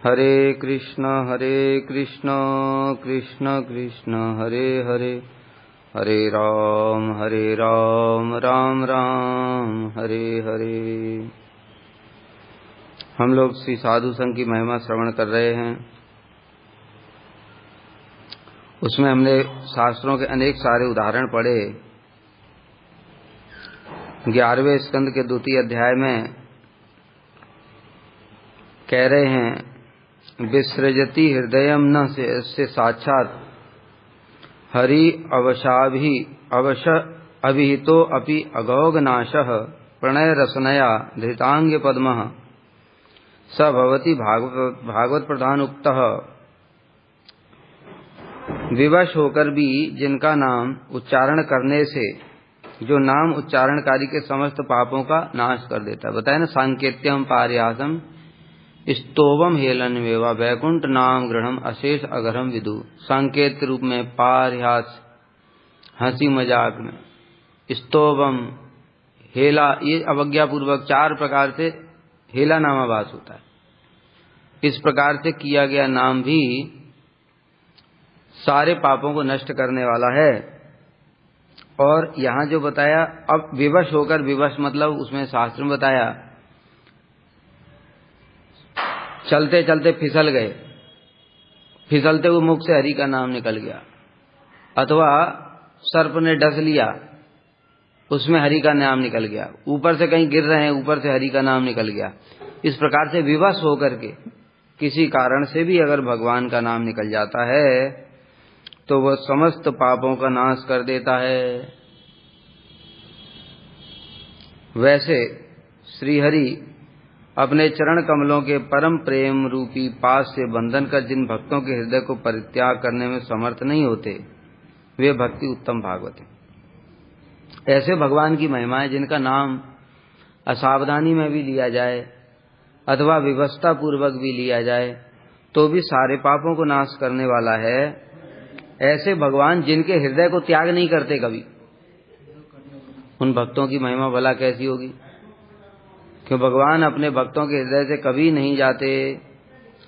हरे कृष्ण कृष्ण कृष्ण हरे हरे, हरे राम राम राम हरे हरे। हम लोग श्री साधु संघ की महिमा श्रवण कर रहे हैं। उसमें हमने शास्त्रों के अनेक सारे उदाहरण पढ़े। 11वें स्कंद के द्वितीय अध्याय में कह रहे हैं, विसृजति हृदयम न से साक्षात हरि अवश अभिहितो अपि अघोघनाशः प्रणय रसनया धृतांग पद्मः स भवति भागवत प्रधान उक्तः। विवश होकर भी जिनका नाम उच्चारण करने से, जो नाम उच्चारणकारी के समस्त पापों का नाश कर देता है। बताया ना, सांकेत्यम पार्यासम स्तोवम हेलन वेवा वैकुंठ नाम गृहम अशेष अगरम विदु। सांकेत के रूप में, पार्यास हंसी मजाक में, स्तोवम हेला, ये अवज्ञा पूर्वक 4 प्रकार से हेला नामाभास होता है। इस प्रकार से किया गया नाम भी सारे पापों को नष्ट करने वाला है। और यहाँ जो बताया, अब विवश होकर, विवश मतलब उसमें शास्त्र में बताया, चलते चलते फिसल गए, फिसलते हुए मुख से हरि का नाम निकल गया, अथवा सर्प ने डस लिया, उसमें हरि का नाम निकल गया, ऊपर से कहीं गिर रहे हैं, ऊपर से हरि का नाम निकल गया। इस प्रकार से विवश होकर के किसी कारण से भी अगर भगवान का नाम निकल जाता है तो वह समस्त पापों का नाश कर देता है। वैसे श्रीहरि अपने चरण कमलों के परम प्रेम रूपी पास से बंधन कर जिन भक्तों के हृदय को परित्याग करने में समर्थ नहीं होते, वे भक्ति उत्तम भागवत है। ऐसे भगवान की महिमा है जिनका नाम असावधानी में भी लिया जाए अथवा विवशता पूर्वक भी लिया जाए तो भी सारे पापों को नाश करने वाला है। ऐसे भगवान जिनके हृदय को त्याग नहीं करते कभी, उन भक्तों की महिमा भला कैसी होगी। क्यों भगवान अपने भक्तों के हृदय से कभी नहीं जाते।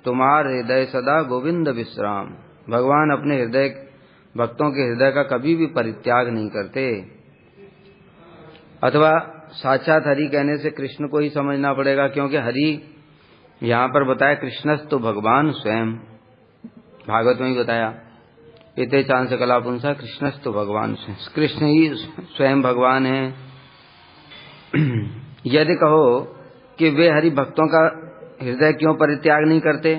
तुम्हार हृदय सदा गोविंद विश्राम। भगवान अपने हृदय, भक्तों के हृदय का कभी भी परित्याग नहीं करते। अथवा साक्षात हरि कहने से कृष्ण को ही समझना पड़ेगा, क्योंकि हरि यहाँ पर बताया कृष्णस्तु भगवान स्वयं, भागवत में ही बताया, इते चांस कला पुंसा कृष्णस्तु भगवान स्वयं, कृष्ण ही स्वयं भगवान है। यदि कहो कि वे हरि भक्तों का हृदय क्यों परित्याग नहीं करते,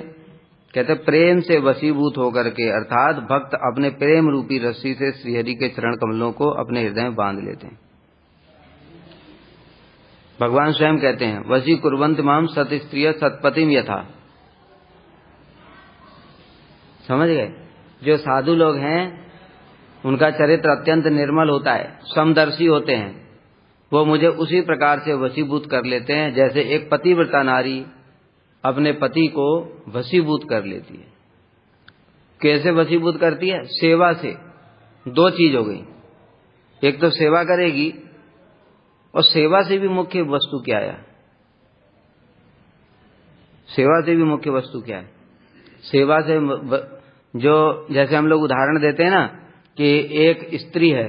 कहते प्रेम से वशीभूत होकर के, अर्थात भक्त अपने प्रेम रूपी रस्सी से श्रीहरि के चरण कमलों को अपने हृदय में बांध लेते हैं। भगवान स्वयं कहते हैं, वशी कुर्वन्ति माम सत स्त्रिय सतपतिम यथा। समझ गए? जो साधु लोग हैं उनका चरित्र अत्यंत निर्मल होता है, समदर्शी होते हैं, वो मुझे उसी प्रकार से वशीभूत कर लेते हैं जैसे एक पतिव्रता नारी अपने पति को वशीभूत कर लेती है। कैसे वशीभूत करती है? सेवा से। 2 चीज हो गई, एक तो सेवा करेगी, और सेवा से भी मुख्य वस्तु क्या है? सेवा से भी मुख्य वस्तु क्या है? सेवा से जो, जैसे हम लोग उदाहरण देते हैं ना, कि एक स्त्री है,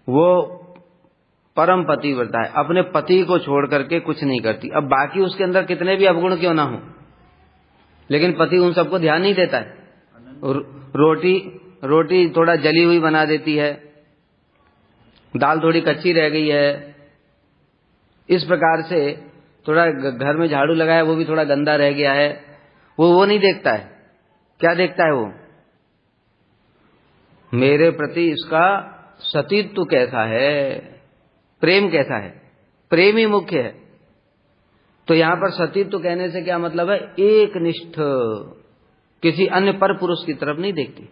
वो परम पतिव्रता है, अपने पति को छोड़ करके कुछ नहीं करती। अब बाकी उसके अंदर कितने भी अवगुण क्यों ना हो, लेकिन पति उन सबको ध्यान नहीं देता है। रोटी थोड़ा जली हुई बना देती है, दाल थोड़ी कच्ची रह गई है, इस प्रकार से थोड़ा घर में झाड़ू लगाया वो भी थोड़ा गंदा रह गया है, वो नहीं देखता है। क्या देखता है वो? मेरे प्रति इसका सतीत्व कैसा है, प्रेम कैसा है, प्रेम ही मुख्य है। तो यहां पर सतीत्व कहने से क्या मतलब है? एक निष्ठ, किसी अन्य पर पुरुष की तरफ नहीं देखती।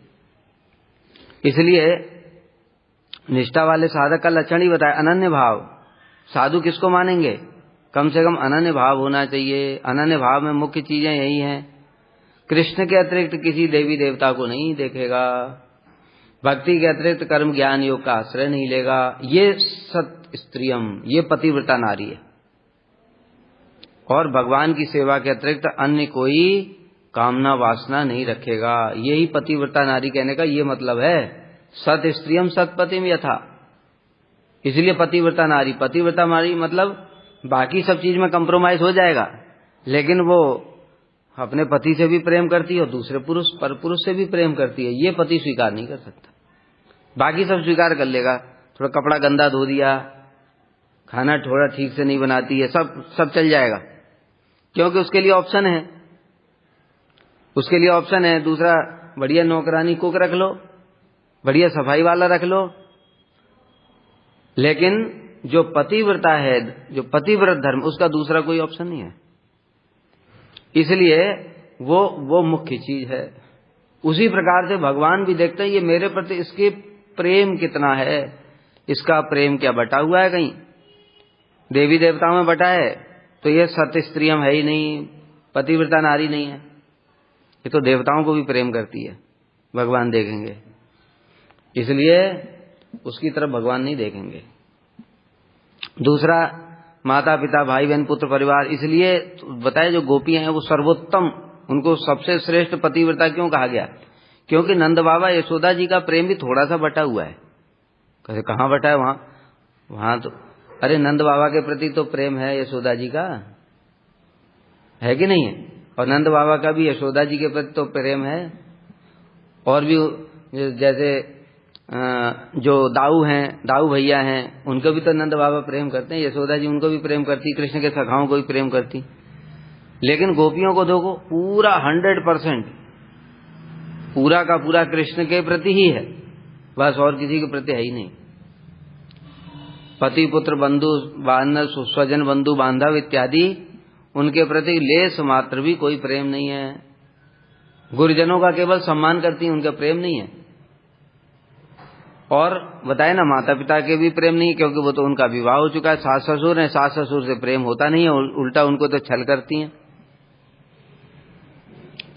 इसलिए निष्ठा वाले साधक का लक्षण ही बताया, अनन्य भाव। साधु किसको मानेंगे? कम से कम अनन्य भाव होना चाहिए। अनन्य भाव में मुख्य चीजें यही हैं, कृष्ण के अतिरिक्त किसी देवी देवता को नहीं देखेगा, भक्ति के अतिरिक्त कर्म ज्ञान योग का आश्रय नहीं लेगा। ये सत स्त्रियम, ये पतिव्रता नारी है। और भगवान की सेवा के अतिरिक्त अन्य कोई कामना वासना नहीं रखेगा। यही पतिव्रता नारी कहने का ये मतलब है। सत स्त्रियम सतपतिम यथा। इसलिए पतिव्रता नारी मतलब बाकी सब चीज में कंप्रोमाइज हो जाएगा, लेकिन वो अपने पति से भी प्रेम करती है और दूसरे पुरुष पर पुरुष से भी प्रेम करती है। ये पति स्वीकार नहीं कर सकता। बाकी सब स्वीकार कर लेगा, थोड़ा कपड़ा गंदा धो दिया, खाना थोड़ा ठीक से नहीं बनाती है, सब चल जाएगा, क्योंकि उसके लिए ऑप्शन है। उसके लिए ऑप्शन है दूसरा, बढ़िया नौकरानी कुक रख लो, बढ़िया सफाई वाला रख लो। लेकिन जो पतिव्रता है, जो पतिव्रत धर्म, उसका दूसरा कोई ऑप्शन नहीं है। इसलिए वो मुख्य चीज है। उसी प्रकार से भगवान भी देखते हैं ये मेरे प्रति इसके प्रेम कितना है, इसका प्रेम क्या बटा हुआ है, कहीं देवी देवताओं में बटा है तो ये सत्य स्त्रियम है ही नहीं, पतिव्रता नारी नहीं है। ये तो देवताओं को भी प्रेम करती है, भगवान देखेंगे। इसलिए उसकी तरफ भगवान नहीं देखेंगे। दूसरा, माता पिता भाई बहन पुत्र परिवार, इसलिए बताए जो गोपियां हैं वो सर्वोत्तम, उनको सबसे श्रेष्ठ पतिव्रता क्यों कहा गया? क्योंकि नंद बाबा यशोदा जी का प्रेम भी थोड़ा सा बटा हुआ है। कैसे, कहाँ बटा है? वहां तो अरे नंद बाबा के प्रति तो प्रेम है यशोदा जी का, है कि नहीं है? और नंद बाबा का भी यशोदा जी के प्रति तो प्रेम है। और भी जैसे जो दाऊ भैया हैं, उनको भी तो नंद बाबा प्रेम करते हैं, यशोदा जी उनको भी प्रेम करती, कृष्ण के सखाओं को भी प्रेम करती। लेकिन गोपियों को देखो, पूरा 100% पूरा का पूरा कृष्ण के प्रति ही है, बस और किसी के प्रति है ही नहीं। पति पुत्र बंधु बांधव स्वजन बंधु बांधव इत्यादि उनके प्रति लेस मात्र भी कोई प्रेम नहीं है। गुरुजनों का केवल सम्मान करती हैं, उनका प्रेम नहीं है। और बताए ना, माता पिता के भी प्रेम नहीं है, क्योंकि वो तो उनका विवाह हो चुका है, सास ससुर हैं, सास ससुर से प्रेम होता नहीं है, उल्टा उनको तो छल करती हैं।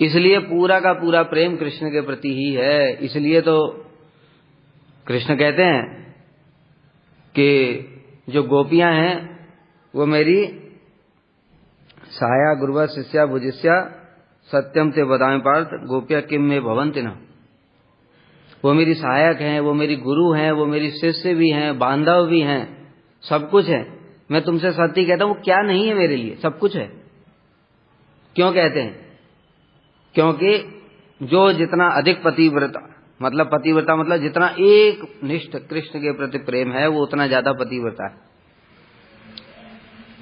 इसलिए पूरा का पूरा प्रेम कृष्ण के प्रति ही है। इसलिए तो कृष्ण कहते हैं कि जो गोपियां हैं वो मेरी साया गुरुवा शिष्या भुजिष्या सत्यम ते वदामि पार्थ गोपिया किम में भवन्ति न। वो मेरी सहायक हैं, वो मेरी गुरु हैं, वो मेरी शिष्य भी हैं, बांधव भी हैं, सब कुछ है। मैं तुमसे सत्य कहता हूं, वो क्या नहीं है मेरे लिए, सब कुछ है। क्यों कहते हैं? क्योंकि जो जितना अधिक पतिव्रता मतलब जितना एक निष्ठ कृष्ण के प्रति प्रेम है, वो उतना ज्यादा पतिव्रता है।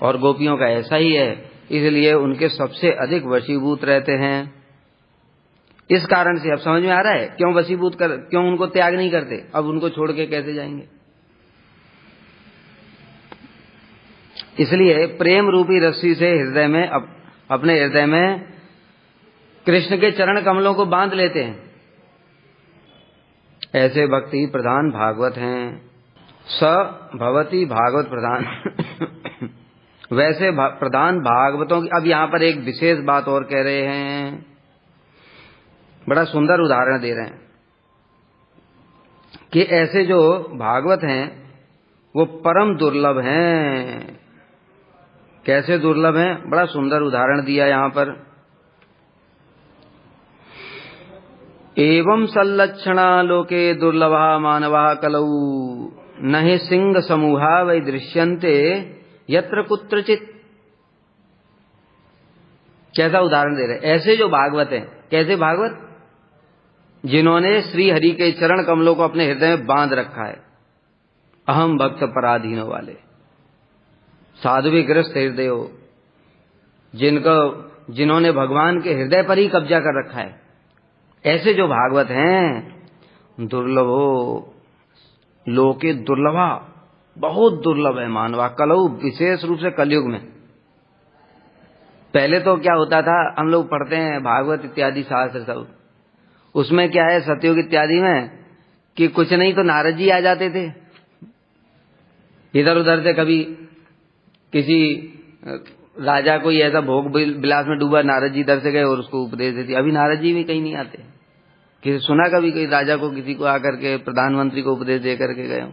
और गोपियों का ऐसा ही है, इसलिए उनके सबसे अधिक वशीभूत रहते हैं। इस कारण से अब समझ में आ रहा है क्यों वशीभूत क्यों उनको त्याग नहीं करते। अब उनको छोड़ के कैसे जाएंगे? इसलिए प्रेम रूपी रस्सी से हृदय में अपने हृदय में कृष्ण के चरण कमलों को बांध लेते हैं। ऐसे भक्ति प्रधान भागवत हैं। स भवती भागवत प्रधान वैसे प्रधान भागवतों की अब यहां पर एक विशेष बात और कह रहे हैं, बड़ा सुंदर उदाहरण दे रहे हैं कि ऐसे जो भागवत हैं वो परम दुर्लभ हैं। कैसे दुर्लभ हैं? बड़ा सुंदर उदाहरण दिया यहां पर। एवं सल्लक्षणा लोके दुर्लभा मानवा कलौ नहि सिंह समूहा वै दृश्यन्ते यत्र कुत्रचित। कैसा उदाहरण दे रहे? ऐसे जो भागवत हैं, कैसे भागवत? जिन्होंने श्री हरि के चरण कमलों को अपने हृदय में बांध रखा है, अहम भक्त पराधीन वाले, साध्वीग्रस्त हृदय हो, जिन्होंने भगवान के हृदय पर ही कब्जा कर रखा है, ऐसे जो भागवत हैं दुर्लभो लोके दुर्लभा, बहुत दुर्लभ है मानवा कलौ, विशेष रूप से कलयुग में। पहले तो क्या होता था, हम लोग पढ़ते हैं भागवत इत्यादि शास्त्र सब, उसमें क्या है सतयुग इत्यादि में कि कुछ नहीं तो नारद जी आ जाते थे इधर उधर से। कभी किसी राजा कोई ऐसा भोग विलास में डूबा, नारद जी इधर से गए और उसको उपदेश देती। अभी नारद जी भी कहीं नहीं आते। किसी सुना कभी कोई राजा को किसी को आकर के प्रधानमंत्री को उपदेश दे करके गए?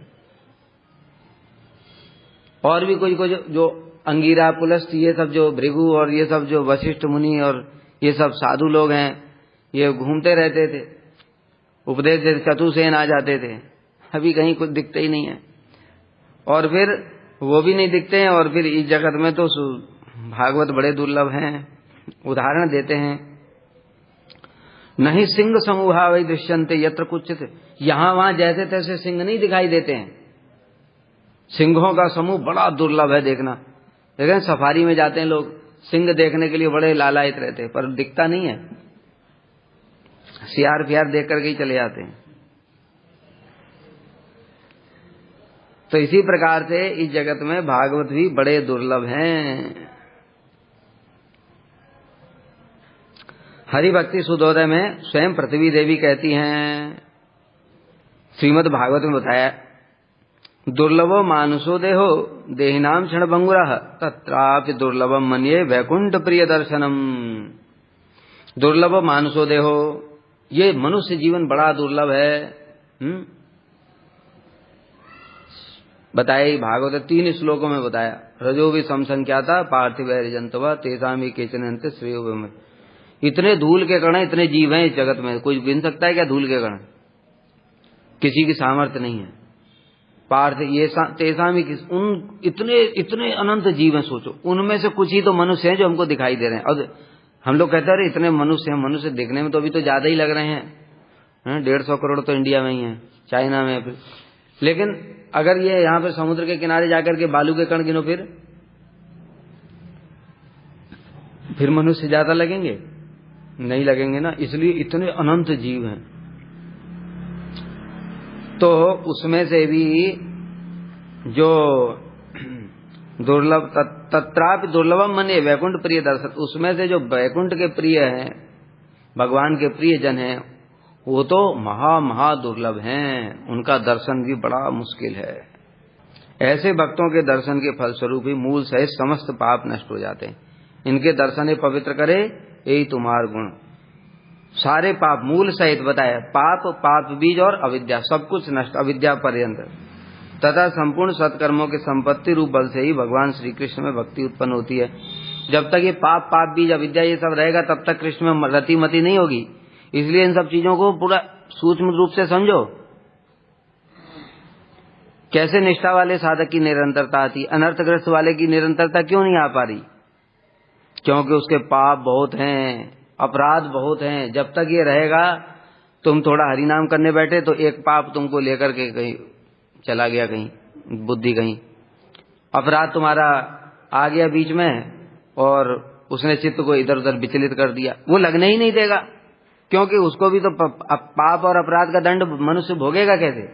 और भी कोई जो अंगीरा, पुलस्त, ये सब जो भृगु और ये सब जो वशिष्ठ मुनि और ये सब साधु लोग हैं, ये घूमते रहते थे, उपदेश देते, चतुर्सेन आ जाते थे। अभी कहीं कुछ दिखते ही नहीं है, और फिर वो भी नहीं दिखते हैं, और फिर इस जगत में तो भागवत बड़े दुर्लभ हैं। उदाहरण देते हैं, नहीं सिंह समूहा वही दृश्यन्ते यत्र कुचित, यहां वहां जैसे तैसे सिंह नहीं दिखाई देते हैं। सिंहों का समूह बड़ा दुर्लभ है देखना। देखें सफारी में जाते हैं लोग, सिंह देखने के लिए बड़े लालायित रहते हैं, पर दिखता नहीं है, सियार फियार देख करके ही चले जाते हैं। तो इसी प्रकार से इस जगत में भागवत भी बड़े दुर्लभ हैं। हरि भक्ति सुधोदय में स्वयं पृथ्वी देवी कहती हैं, श्रीमद् भागवत में बताया, दुर्लभो मानुषो देहो देहिनाम क्षणभंगुरः तत्रापि दुर्लभम मन्ये वैकुंठ प्रिय दर्शनम। दुर्लभो मानुषो देहो, ये मनुष्य जीवन बड़ा दुर्लभ है। बताया भागवत 3 श्लोकों में बताया। रजो भी समसंख्याता पार्थिव जंतवा तेसाम केचन अंत श्रेयो में। इतने धूल के कण, इतने जीव हैं इस जगत में, कोई गिन सकता है क्या धूल के कण? किसी की सामर्थ्य नहीं है। पार्थिव ये तेसाम ही, उन इतने अनंत जीव हैं, सोचो उनमें से कुछ ही तो मनुष्य हैं जो हमको दिखाई दे रहे हैं। और हम लोग कहते हैं इतने मनुष्य हैं, मनुष्य दिखने में तो अभी तो ज्यादा ही लग रहे हैं। 150 करोड़ तो इंडिया में ही है, चाइना में। लेकिन अगर ये यहाँ पे समुद्र के किनारे जाकर के बालू के कण गिनो, फिर मनुष्य ज्यादा लगेंगे? नहीं लगेंगे ना। इसलिए इतने अनंत जीव हैं। तो उसमें से भी जो दुर्लभ, तत्रापि दुर्लभम मन्ये वैकुंठ प्रिय दर्शन, उसमें से जो वैकुंठ के प्रिय हैं, भगवान के प्रिय जन हैं, वो तो महा दुर्लभ हैं, उनका दर्शन भी बड़ा मुश्किल है। ऐसे भक्तों के दर्शन के फलस्वरूप ही मूल सहित समस्त पाप नष्ट हो जाते हैं। इनके दर्शन पवित्र करे यही तुम्हार गुण। सारे पाप मूल सहित बताया, पाप बीज और अविद्या सब कुछ नष्ट, अविद्या पर्यंत, तथा संपूर्ण सत्कर्मों के संपत्ति रूप बल से ही भगवान श्री कृष्ण में भक्ति उत्पन्न होती है। जब तक ये पाप बीज अविद्या ये सब रहेगा, तब तक कृष्ण में रति मति नहीं होगी। इसलिए इन सब चीजों को पूरा सूक्ष्म रूप से समझो। कैसे निष्ठा वाले साधक की निरंतरता आती, अनर्थग्रस्त वाले की निरंतरता क्यों नहीं आ पा रही? क्योंकि उसके पाप बहुत हैं, अपराध बहुत हैं। जब तक ये रहेगा, तुम थोड़ा हरिनाम करने बैठे तो एक पाप तुमको लेकर के कहीं चला गया, कहीं बुद्धि, कहीं अपराध तुम्हारा आ गया बीच में, और उसने चित्त को इधर उधर विचलित कर दिया। वो लगने ही नहीं देगा, क्योंकि उसको भी तो पाप और अपराध का दंड मनुष्य भोगेगा कैसे?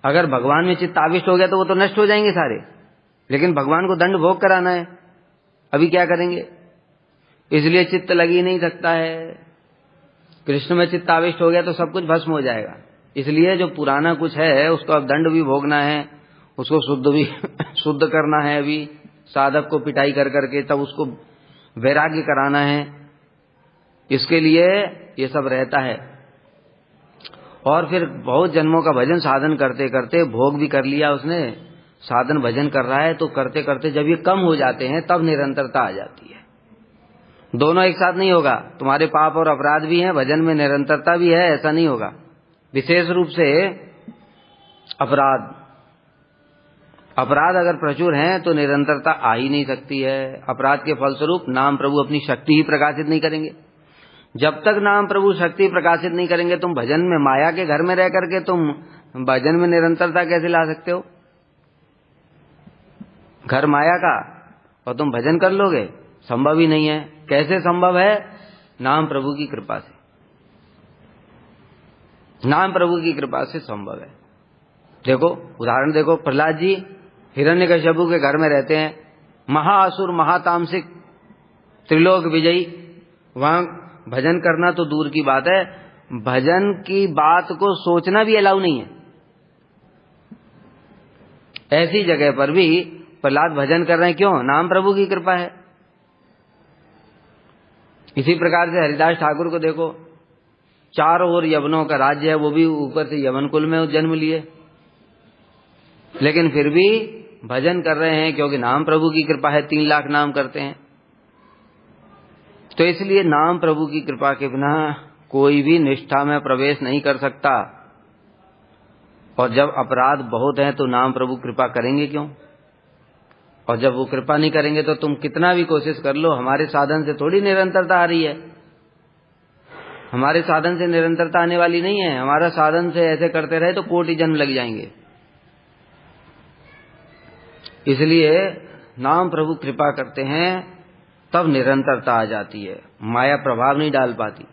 अगर भगवान में चित्त आविष्ट हो गया तो वो तो नष्ट हो जाएंगे सारे, लेकिन भगवान को दंड भोग कराना है। अभी क्या करेंगे? इसलिए चित्त लग ही नहीं सकता है। कृष्ण में चित्त आविष्ट हो गया तो सब कुछ भस्म हो जाएगा। इसलिए जो पुराना कुछ है उसको अब दंड भी भोगना है, उसको शुद्ध करना है। अभी साधक को पिटाई कर करके तब उसको वैराग्य कराना है। इसके लिए ये सब रहता है। और फिर बहुत जन्मों का भजन साधन करते करते भोग भी कर लिया उसने, साधन भजन कर रहा है, तो करते करते जब ये कम हो जाते हैं तब निरंतरता आ जाती है। दोनों एक साथ नहीं होगा। तुम्हारे पाप और अपराध भी हैं, भजन में निरंतरता भी है, ऐसा नहीं होगा। विशेष रूप से अपराध अगर प्रचुर हैं तो निरंतरता आ ही नहीं सकती है। अपराध के फलस्वरूप नाम प्रभु अपनी शक्ति ही प्रकाशित नहीं करेंगे। जब तक नाम प्रभु शक्ति प्रकाशित नहीं करेंगे, तुम भजन में माया के घर में रह करके तुम भजन में निरंतरता कैसे ला सकते हो? घर माया का और तुम भजन कर लोगे? संभव ही नहीं है। कैसे संभव है? नाम प्रभु की कृपा से। नाम प्रभु की कृपा से संभव है। देखो उदाहरण देखो, प्रहलाद जी हिरण्यकश्यपु के घर में रहते हैं, महाअसुर महातामसिक त्रिलोक विजयी। वहां भजन करना तो दूर की बात है, भजन की बात को सोचना भी अलाउ नहीं है। ऐसी जगह पर भी प्रहलाद भजन कर रहे हैं, क्यों? नाम प्रभु की कृपा है। इसी प्रकार से हरिदास ठाकुर को देखो, चारों ओर यवनों का राज्य है, वो भी ऊपर से यवन कुल में जन्म लिए, लेकिन फिर भी भजन कर रहे हैं क्योंकि नाम प्रभु की कृपा है, 3 लाख नाम करते हैं, तो इसलिए नाम प्रभु की कृपा के बिना कोई भी निष्ठा में प्रवेश नहीं कर सकता। और जब अपराध बहुत हैं तो नाम प्रभु कृपा करेंगे क्यों? और जब वो कृपा नहीं करेंगे तो तुम कितना भी कोशिश कर लो, हमारे साधन से थोड़ी निरंतरता आ रही है। हमारे साधन से निरंतरता आने वाली नहीं है। हमारा साधन से ऐसे करते रहे तो कोटि जन्म लग जाएंगे। इसलिए नाम प्रभु कृपा करते हैं तब निरंतरता आ जाती है, माया प्रभाव नहीं डाल पाती,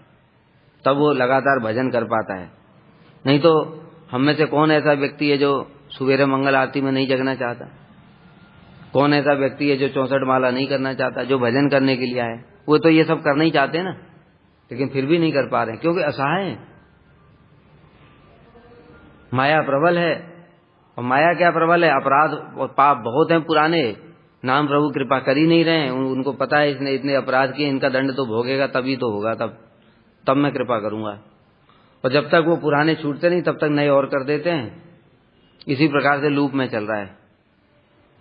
तब वो लगातार भजन कर पाता है। नहीं तो हम में से कौन ऐसा व्यक्ति है जो सुबेरे मंगल आरती में नहीं जगना चाहता? कौन ऐसा व्यक्ति है जो 64 माला नहीं करना चाहता, जो भजन करने के लिए आए? वो तो ये सब करना ही चाहते हैं ना, लेकिन फिर भी नहीं कर पा रहे हैं क्योंकि असहाय है, माया प्रबल है। और माया क्या प्रबल है? अपराध और पाप बहुत हैं पुराने, नाम प्रभु कृपा कर ही नहीं रहे हैं। उनको पता है इसने इतने अपराध किए, इनका दंड तो भोगेगा, तभी तो होगा, तब मैं कृपा करूंगा। और जब तक वो पुराने छूटते नहीं तब तक नए और कर देते हैं। इसी प्रकार से लूप में चल रहा है।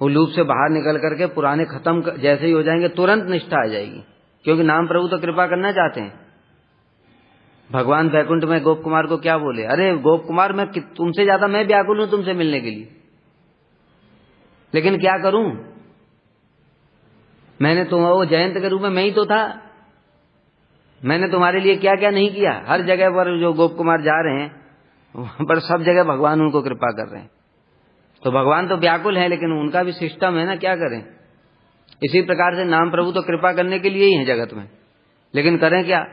वो लूप से बाहर निकल करके पुराने खत्म जैसे ही हो जाएंगे तुरंत निष्ठा आ जाएगी, क्योंकि नाम प्रभु तो कृपा करना चाहते हैं। भगवान बैकुंठ में गोप कुमार को क्या बोले? अरे गोप कुमार, मैं तुमसे ज्यादा मैं व्याकुल हूं तुमसे मिलने के लिए, लेकिन क्या करूं? मैंने वो जयंत के रूप में मैं ही तो था। मैंने तुम्हारे लिए क्या क्या नहीं किया। हर जगह पर जो गोप कुमार जा रहे हैं वहां पर सब जगह भगवान उनको कृपा कर रहे हैं। तो भगवान तो व्याकुल है, लेकिन उनका भी सिस्टम है ना, क्या करें? इसी प्रकार से नाम प्रभु तो कृपा करने के लिए ही है जगत में, लेकिन करें क्या?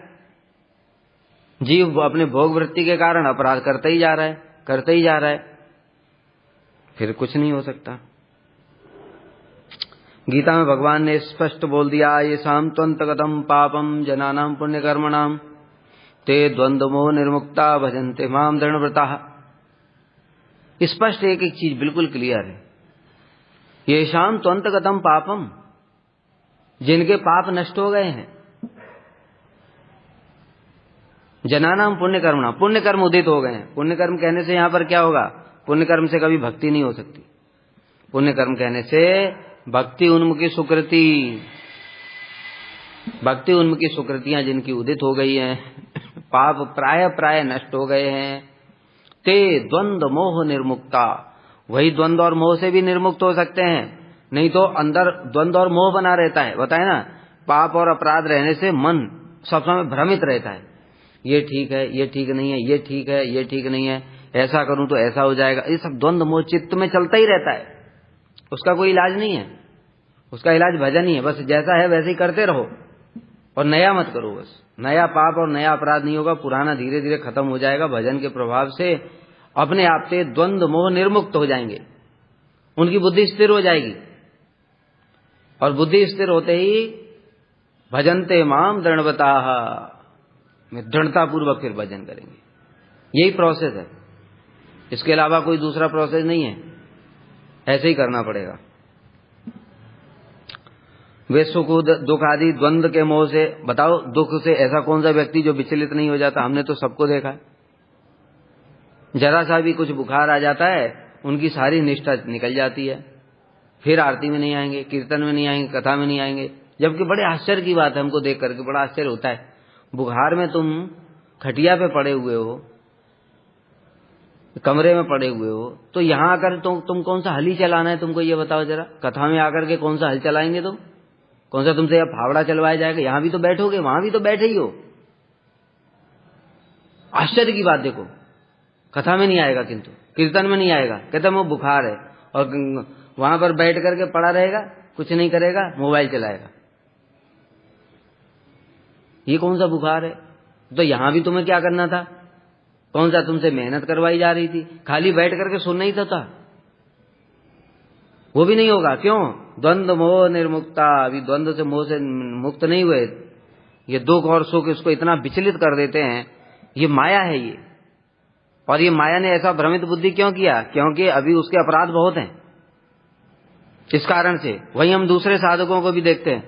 जीव अपने भोग वृत्ति के कारण अपराध करते ही जा रहा है, फिर कुछ नहीं हो सकता। गीता में भगवान ने स्पष्ट बोल दिया, ये शाम त्वंतगतम पापम जनानाम पुण्य कर्मणाम ते द्वंद्व मोह निर्मुक्ता भजन्ते माम दृढ़व्रता। स्पष्ट एक एक चीज बिल्कुल क्लियर है। ये शाम त्वंतगतम पापम, जिनके पाप नष्ट हो गए हैं, जनानाम पुण्य कर्मणाम, पुण्य कर्म उदित हो गए हैं। पुण्य कर्म कहने से यहां पर क्या होगा? पुण्य कर्म से कभी भक्ति नहीं हो सकती। पुण्य कर्म कहने से भक्ति उन्मुखी सुकृति, भक्ति उन्मुखी सुकृतियां जिनकी उदित हो गई हैं, पाप प्राय प्राय नष्ट हो गए हैं। ते द्वंद्व मोह निर्मुक्ता, वही द्वंद्व और मोह से भी निर्मुक्त हो सकते हैं। नहीं तो अंदर द्वंद्व और मोह बना रहता है, बताए ना, पाप और अपराध रहने से मन सब समय भ्रमित रहता है। ये ठीक है, ये ठीक नहीं है, ये ठीक है, ये ठीक नहीं है, ऐसा करूं तो ऐसा हो जाएगा। ये सब द्वंद्व मोह चित्त में चलता ही रहता है। उसका कोई इलाज नहीं है। उसका इलाज भजन ही है। बस जैसा है वैसे ही करते रहो और नया मत करो। बस नया पाप और नया अपराध नहीं होगा, पुराना धीरे धीरे खत्म हो जाएगा। भजन के प्रभाव से अपने आप से द्वंद्व मोह निर्मुक्त हो जाएंगे, उनकी बुद्धि स्थिर हो जाएगी। और बुद्धि स्थिर होते ही भजन्ते माम दृढ़व्रताः, में दृढ़ता पूर्वक फिर भजन करेंगे। यही प्रोसेस है, इसके अलावा कोई दूसरा प्रोसेस नहीं है। ऐसे ही करना पड़ेगा। वे सुख दुख आदि द्वंद्व के मोह से, बताओ दुख से ऐसा कौन सा व्यक्ति जो विचलित नहीं हो जाता? हमने तो सबको देखा है। जरा सा भी कुछ बुखार आ जाता है, उनकी सारी निष्ठा निकल जाती है, फिर आरती में नहीं आएंगे, कीर्तन में नहीं आएंगे, कथा में नहीं आएंगे। जबकि बड़े आश्चर्य की बात है, हमको देख करके बड़ा आश्चर्य होता है। बुखार में तुम खटिया पे पड़े हुए हो, कमरे में पड़े हुए हो, तो यहां आकर तुम कौन सा हल ही चलाना है? तुमको ये बताओ जरा। कथा में आकर के कौन सा हल चलाएंगे तुम? कौन सा तुमसे यह फावड़ा चलवाया जाएगा? यहां भी तो बैठोगे, वहां भी तो बैठे ही हो। आश्चर्य की बात देखो, कथा में नहीं आएगा, किंतु कीर्तन में नहीं आएगा। कहते वो बुखार है, और वहां पर बैठ करके पड़ा रहेगा, कुछ नहीं करेगा, मोबाइल चलाएगा। ये कौन सा बुखार है? तो यहां भी तुम्हें क्या करना था? कौन सा तुमसे मेहनत करवाई जा रही थी? खाली बैठ करके सुनना ही तो था। वो भी नहीं होगा। क्यों? द्वंद्व मोह निर्मुक्ता, अभी द्वंद्व से मोह से मुक्त नहीं हुए। ये दुख और सुख इसको इतना विचलित कर देते हैं। ये माया है ये। और ये माया ने ऐसा भ्रमित बुद्धि क्यों किया? क्योंकि अभी उसके अपराध बहुत हैं। इस कारण से वही हम दूसरे साधकों को भी देखते हैं,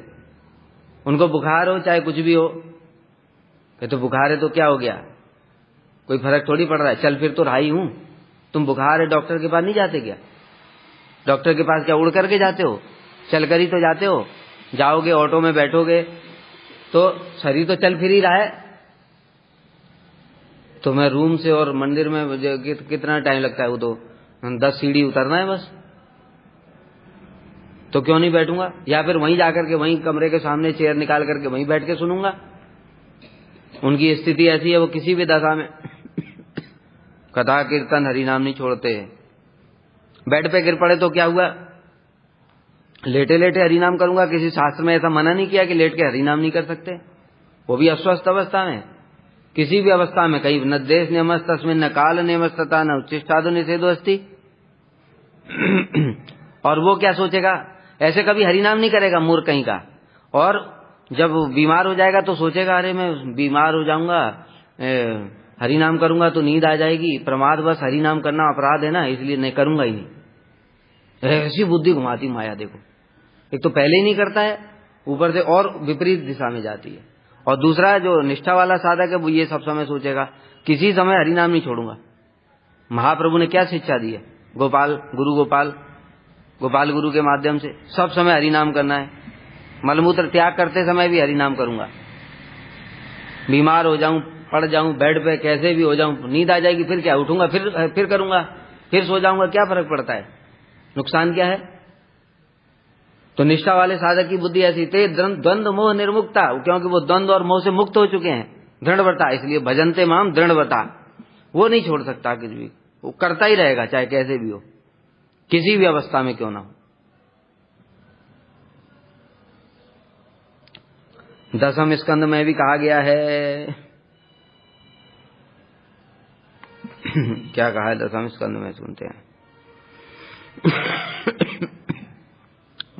उनको बुखार हो चाहे कुछ भी हो, तो बुखार है तो क्या हो गया, कोई फर्क थोड़ी पड़ रहा है, चल फिर तो रहा ही हूं। तुम बुखार है डॉक्टर के पास नहीं जाते क्या? डॉक्टर के पास क्या उड़ करके जाते हो? चल कर ही तो जाते हो। जाओगे, ऑटो में बैठोगे तो शरीर तो चल फिर ही रहा है। तो मैं रूम से और मंदिर में कितना टाइम लगता है? वो तो 10 सीढ़ी उतरना है बस। तो क्यों नहीं बैठूंगा? या फिर वहीं जाकर के वहीं कमरे के सामने चेयर निकाल करके वहीं बैठ के सुनूंगा। उनकी स्थिति ऐसी है, वो किसी भी दशा में कथा कीर्तन हरि नाम नहीं छोड़ते। बेड पे गिर पड़े तो क्या हुआ? लेटे लेटे हरि नाम करूंगा। किसी शास्त्र में ऐसा मना नहीं किया कि लेट के हरि नाम नहीं कर सकते, वो भी अस्वस्थ अवस्था में। किसी भी अवस्था में, कहीं न देश नियमस तस्मिन् न काल नियमस्तथा न उच्चिष्टादो निषेधो अस्ति। और वो क्या सोचेगा? ऐसे कभी हरि नाम नहीं करेगा, मूर्ख कहीं का। और जब बीमार हो जाएगा तो सोचेगा अरे मैं बीमार हो जाऊंगा, हरि नाम करूंगा तो नींद आ जाएगी, प्रमाद बस हरि नाम करना अपराध है ना, इसलिए नहीं करूंगा ही नहीं। ऐसी बुद्धि घुमाती माया। देखो, एक तो पहले ही नहीं करता है, ऊपर से और विपरीत दिशा में जाती है। और दूसरा जो निष्ठा वाला साधक है वो ये सब समय सोचेगा किसी समय हरि नाम नहीं छोड़ूंगा। महाप्रभु ने क्या शिक्षा दी है? गोपाल गुरु के माध्यम से सब समय हरि नाम करना है। मलमूत्र त्याग करते समय भी हरि नाम करूंगा। बीमार हो जाऊं, पड़ जाऊं बेड पे, कैसे भी हो जाऊं, नींद आ जाएगी, फिर क्या, उठूंगा फिर करूंगा, फिर सो जाऊंगा, क्या फर्क पड़ता है? नुकसान क्या है? तो निष्ठा वाले साधक की बुद्धि ऐसी ते द्वंद्व मोह निर्मुक्ता, क्योंकि वो द्वंद्व और मोह से मुक्त हो चुके हैं। दृढ़व्रता, इसलिए भजनते माम दृढ़व्रता, वो नहीं छोड़ सकता कुछ भी, वो करता ही रहेगा चाहे कैसे भी हो, किसी भी अवस्था में क्यों ना हो। 10वें स्कंद में भी कहा गया है क्या कहा है 10वें स्कंद में? सुनते हैं।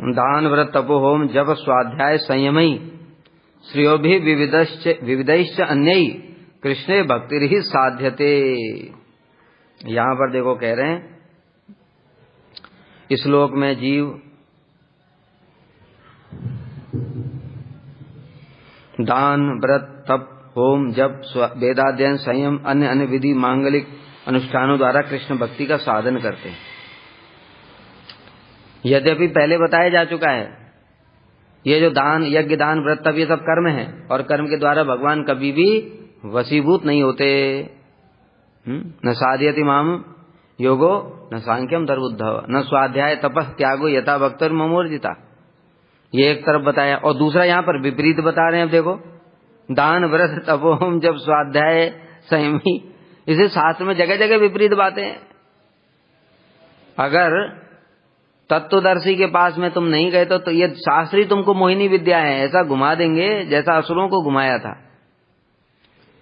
दान व्रत तपो होम जप स्वाध्याय संयमई श्रेयोभि विविधैश्च अन्यै कृष्णे भक्तिर्हि साध्यते। यहां पर देखो कह रहे हैं इस श्लोक में जीव दान व्रत तप होम जप वेदाध्ययन संयम अन्य अन्य विधि मांगलिक अनुष्ठानों द्वारा कृष्ण भक्ति का साधन करते हैं। यद्यपि पहले बताया जा चुका है ये जो दान यज्ञ दान व्रत तप ये सब कर्म है, और कर्म के द्वारा भगवान कभी भी वशीभूत नहीं होते। न साधयति माम योगो न सांख्यम धर्मोद्धव न स्वाध्याय तपः त्यागो यथा भक्तर ममोर्जिता। ये एक तरफ बताया, और दूसरा यहाँ पर विपरीत बता रहे हैं। अब देखो, दान व्रत तपोम जब स्वाध्याय संयमी, इसे शास्त्र में जगह जगह विपरीत बातें हैं। अगर तत्वदर्शी के पास में तुम नहीं गए तो ये शास्त्री तुमको मोहिनी विद्या है, ऐसा घुमा देंगे जैसा असुरों को घुमाया था।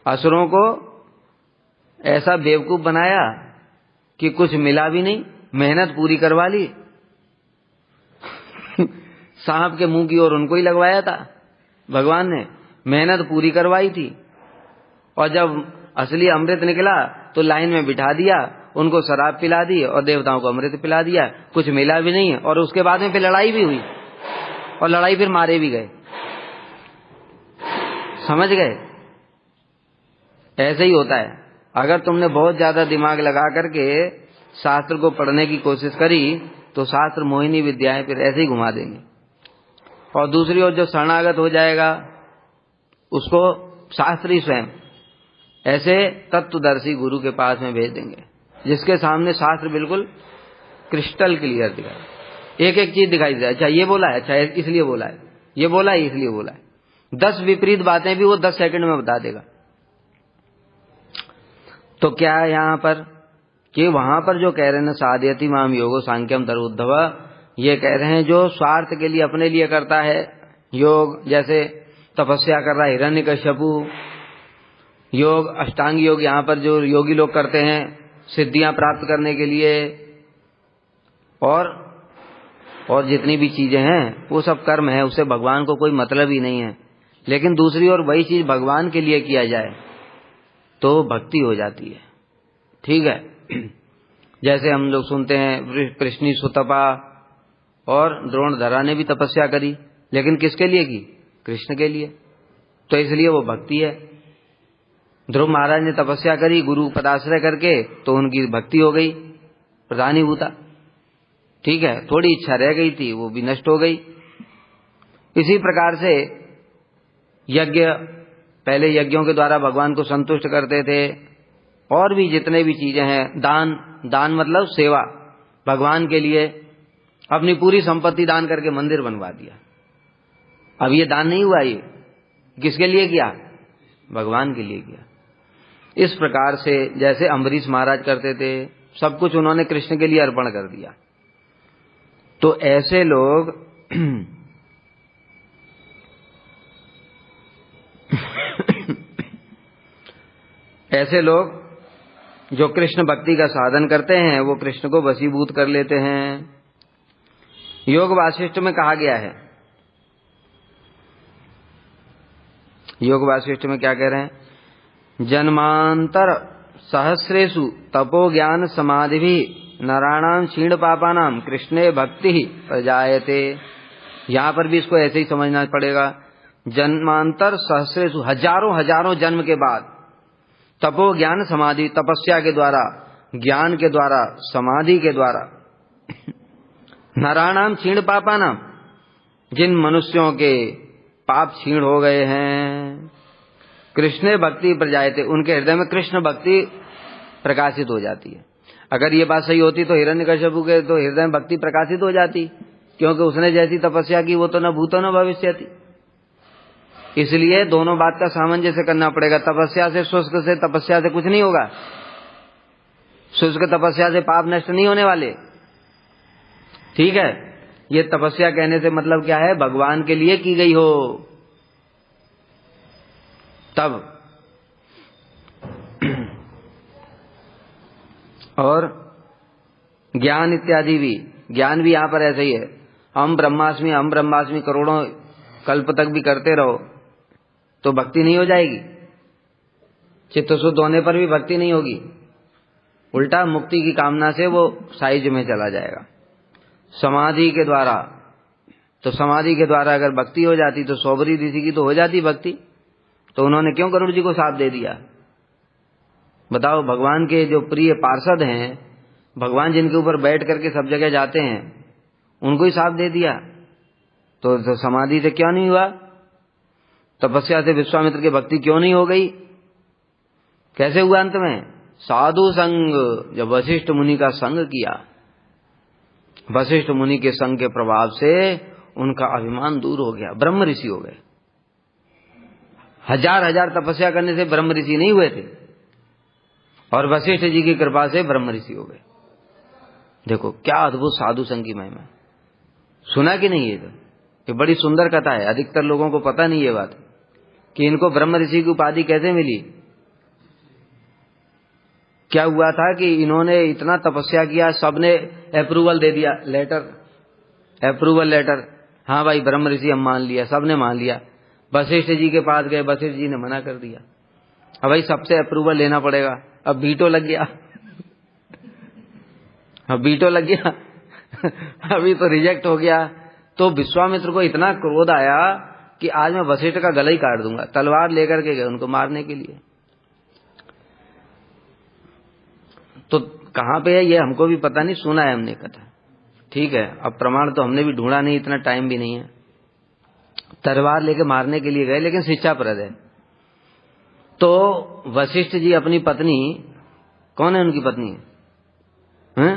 असुरों को ऐसा बेवकूफ बनाया कि कुछ मिला भी नहीं, मेहनत पूरी करवा ली सांप के मुंह की ओर उनको ही लगवाया था भगवान ने, मेहनत पूरी करवाई थी, और जब असली अमृत निकला तो लाइन में बिठा दिया, उनको शराब पिला दी और देवताओं को अमृत पिला दिया, कुछ मिला भी नहीं। और उसके बाद में फिर लड़ाई भी हुई, और लड़ाई फिर मारे भी गए। समझ गए? ऐसे ही होता है। अगर तुमने बहुत ज्यादा दिमाग लगा करके शास्त्र को पढ़ने की कोशिश करी तो शास्त्र मोहिनी विद्याएं फिर ऐसे ही घुमा देंगे। और दूसरी ओर जो शरणागत हो जाएगा उसको शास्त्री स्वयं ऐसे तत्वदर्शी गुरु के पास में भेज देंगे, जिसके सामने शास्त्र बिल्कुल क्रिस्टल क्लियर दिखाई, एक एक चीज दिखाई दे। अच्छा ये बोला है, अच्छा इसलिए बोला है, ये बोला है इसलिए बोला है। 10 विपरीत बातें भी वो 10 सेकंड में बता देगा। तो क्या है यहाँ पर कि वहां पर जो कह रहे हैं साधयति माम योगो सांख्यम धर्मोद्धव, ये कह रहे हैं जो स्वार्थ के लिए अपने लिए करता है योग, जैसे तपस्या कर रहा है हिरण्यकश्यपु, योग अष्टांग योग यहाँ पर जो योगी लोग करते हैं सिद्धियां प्राप्त करने के लिए, और जितनी भी चीजें हैं वो सब कर्म है, उससे भगवान को कोई मतलब ही नहीं है। लेकिन दूसरी ओर वही चीज भगवान के लिए किया जाए तो भक्ति हो जाती है। ठीक है? जैसे हम लोग सुनते हैं कृष्णी सुतपा और द्रोणधरा ने भी तपस्या करी, लेकिन किसके लिए की? कृष्ण के लिए, तो इसलिए वो भक्ति है। ध्रुव महाराज ने तपस्या करी गुरु पदाश्रय करके, तो उनकी भक्ति हो गई प्रधानीभूता। ठीक है, थोड़ी इच्छा रह गई थी, वो भी नष्ट हो गई। इसी प्रकार से यज्ञ, पहले यज्ञों के द्वारा भगवान को संतुष्ट करते थे, और भी जितने भी चीजें हैं, दान मतलब सेवा, भगवान के लिए अपनी पूरी संपत्ति दान करके मंदिर बनवा दिया। अब ये दान नहीं हुआ, ये किसके लिए किया? भगवान के लिए किया। इस प्रकार से जैसे अम्बरीश महाराज करते थे, सब कुछ उन्होंने कृष्ण के लिए अर्पण कर दिया। तो ऐसे लोग ऐसे लोग जो कृष्ण भक्ति का साधन करते हैं, वो कृष्ण को वशीभूत कर लेते हैं। योग वासिष्ठ में कहा गया है, योग वासिष्ठ में क्या कह रहे हैं? जन्मांतर सहस्रेषु तपो ज्ञान समाधि भी नराणाम क्षीण पापानाम कृष्णे भक्ति प्रजायते। यहां पर भी इसको ऐसे ही समझना पड़ेगा। जन्मांतर सहस्रेषु, हजारों हजारों जन्म के बाद, तपो ज्ञान समाधि, तपस्या के द्वारा, ज्ञान के द्वारा, समाधि के द्वारा, नराणाम क्षीण पापानाम, जिन मनुष्यों के पाप क्षीण हो गए हैं, कृष्ण भक्ति प्रजायते, उनके हृदय में कृष्ण भक्ति प्रकाशित हो जाती है। अगर ये बात सही होती तो हिरण्यकश्यपु के तो हृदय में भक्ति प्रकाशित हो जाती, क्योंकि उसने जैसी तपस्या की वो तो न भूतो न भविष्यति। इसलिए दोनों बात का सामंजस्य करना पड़ेगा। तपस्या से, शुष्क से, तपस्या से कुछ नहीं होगा। शुष्क तपस्या से पाप नष्ट नहीं होने वाले, ठीक है। ये तपस्या कहने से मतलब क्या है? भगवान के लिए की गई हो तब। और ज्ञान इत्यादि भी, ज्ञान भी यहां पर ऐसे ही है। हम ब्रह्मास्मि करोड़ों कल्प तक भी करते रहो तो भक्ति नहीं हो जाएगी। चित्त शुद्ध होने पर भी भक्ति नहीं होगी, उल्टा मुक्ति की कामना से वो साइज में चला जाएगा। समाधि के द्वारा, तो समाधि के द्वारा अगर भक्ति हो जाती तो सौबरी ऋषि की तो हो जाती भक्ति, तो उन्होंने क्यों गरुड़ जी को शाप दे दिया? बताओ, भगवान के जो प्रिय पार्षद हैं, भगवान जिनके ऊपर बैठ करके सब जगह जाते हैं, उनको ही शाप दे दिया। तो समाधि से क्या नहीं हुआ? तपस्या से विश्वामित्र की भक्ति क्यों नहीं हो गई? कैसे हुआ? अंत में साधु संग, जब वशिष्ठ मुनि का संग किया, वशिष्ठ मुनि के संग के प्रभाव से उनका अभिमान दूर हो गया, ब्रह्म ऋषि हो गए। हजार हजार तपस्या करने से ब्रह्म ऋषि नहीं हुए थे, और वशिष्ठ जी की कृपा से ब्रह्म ऋषि हो गए। देखो क्या अद्भुत साधु संग की महिमा। सुना कि नहीं? ये बड़ी सुंदर कथा है। अधिकतर लोगों को पता नहीं ये बात कि इनको ब्रह्म ऋषि की उपाधि कैसे मिली। क्या हुआ था कि इन्होंने इतना तपस्या किया, सबने अप्रूवल दे दिया, अप्रूवल लेटर, हाँ भाई ब्रह्म ऋषि हम मान लिया, सबने मान लिया। वशिष्ठ जी के पास गए, वशिष्ठ जी ने मना कर दिया। अब भाई सबसे अप्रूवल लेना पड़ेगा। अब वीटो लग गया, अब वीटो लग गया अभी तो रिजेक्ट हो गया। तो विश्वामित्र को इतना क्रोध आया कि आज मैं वशिष्ठ का गला ही काट दूंगा। तलवार लेकर के गए उनको मारने के लिए। तो कहां पे है ये हमको भी पता नहीं, सुना है हमने कथा, ठीक है। अब प्रमाण तो हमने भी ढूंढा नहीं, इतना टाइम भी नहीं है। तलवार लेके मारने के लिए गए, लेकिन शिक्षाप्रद है। तो वशिष्ठ जी अपनी पत्नी, कौन है उनकी पत्नी? हैं?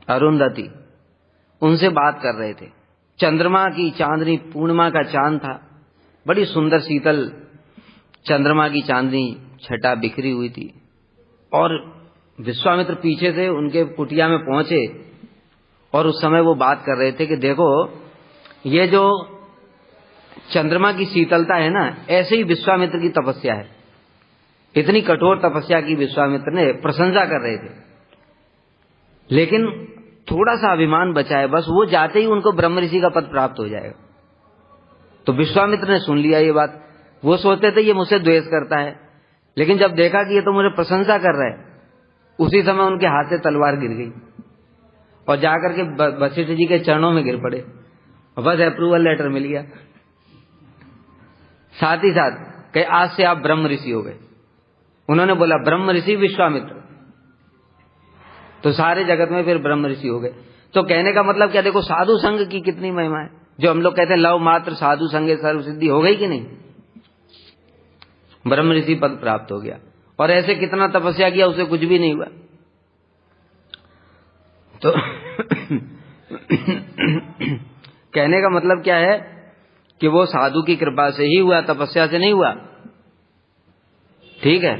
अरुंधति, उनसे बात कर रहे थे। चंद्रमा की चांदनी, पूर्णिमा का चांद था, बड़ी सुंदर शीतल चंद्रमा की चांदनी छटा बिखरी हुई थी। और विश्वामित्र पीछे से उनके कुटिया में पहुंचे और उस समय वो बात कर रहे थे कि देखो ये जो चंद्रमा की शीतलता है ना, ऐसे ही विश्वामित्र की तपस्या है। इतनी कठोर तपस्या की विश्वामित्र ने, प्रशंसा कर रहे थे। लेकिन थोड़ा सा अभिमान बचा है, बस वो जाते ही उनको ब्रह्म ऋषि का पद प्राप्त हो जाएगा। तो विश्वामित्र ने सुन लिया ये बात। वो सोचते थे ये मुझसे द्वेष करता है, लेकिन जब देखा कि ये तो मुझे प्रशंसा कर रहा है, उसी समय उनके हाथ से तलवार गिर गई और जाकर के वशिष्ठ जी के चरणों में गिर पड़े। बस अप्रूवल लेटर मिल गया। साथ ही साथ कहे आज से आप ब्रह्म ऋषि हो गए। उन्होंने बोला ब्रह्म ऋषि विश्वामित्र। तो सारे जगत में फिर ब्रह्म ऋषि हो गए। तो कहने का मतलब क्या, देखो साधु संग की कितनी महिमा है। जो हम लोग कहते हैं लव मात्र साधु संगे सर्व सिद्धि, हो गई कि नहीं? ब्रह्म ऋषि पद प्राप्त हो गया। और ऐसे कितना तपस्या किया, उसे कुछ भी नहीं हुआ। तो कहने का मतलब क्या है कि वो साधु की कृपा से ही हुआ, तपस्या से नहीं हुआ। ठीक है।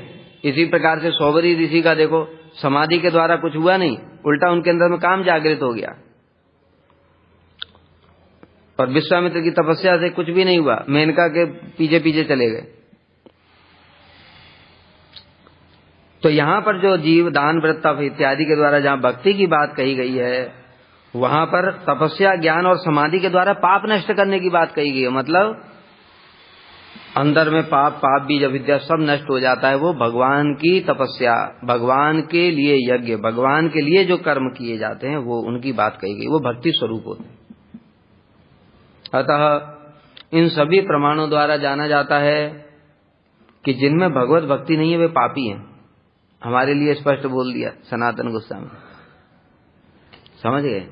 इसी प्रकार से सौबरी ऋषि का देखो, समाधि के द्वारा कुछ हुआ नहीं, उल्टा उनके अंदर में काम जागृत हो गया। और विश्वामित्र की तपस्या से कुछ भी नहीं हुआ, मेनका के पीछे पीछे चले गए। तो यहां पर जो जीव दान व्रत तप इत्यादि के द्वारा जहां भक्ति की बात कही गई है, वहां पर तपस्या ज्ञान और समाधि के द्वारा पाप नष्ट करने की बात कही गई है। मतलब अंदर में पाप बीज अविद्या सब नष्ट हो जाता है। वो भगवान की तपस्या, भगवान के लिए यज्ञ, भगवान के लिए जो कर्म किए जाते हैं, वो उनकी बात कही गई, वो भक्ति स्वरूप होते हैं। अतः इन सभी प्रमाणों द्वारा जाना जाता है कि जिनमें भगवत भक्ति नहीं है वे पापी हैं। हमारे लिए स्पष्ट बोल दिया सनातन गोस्वामी, समझ गए?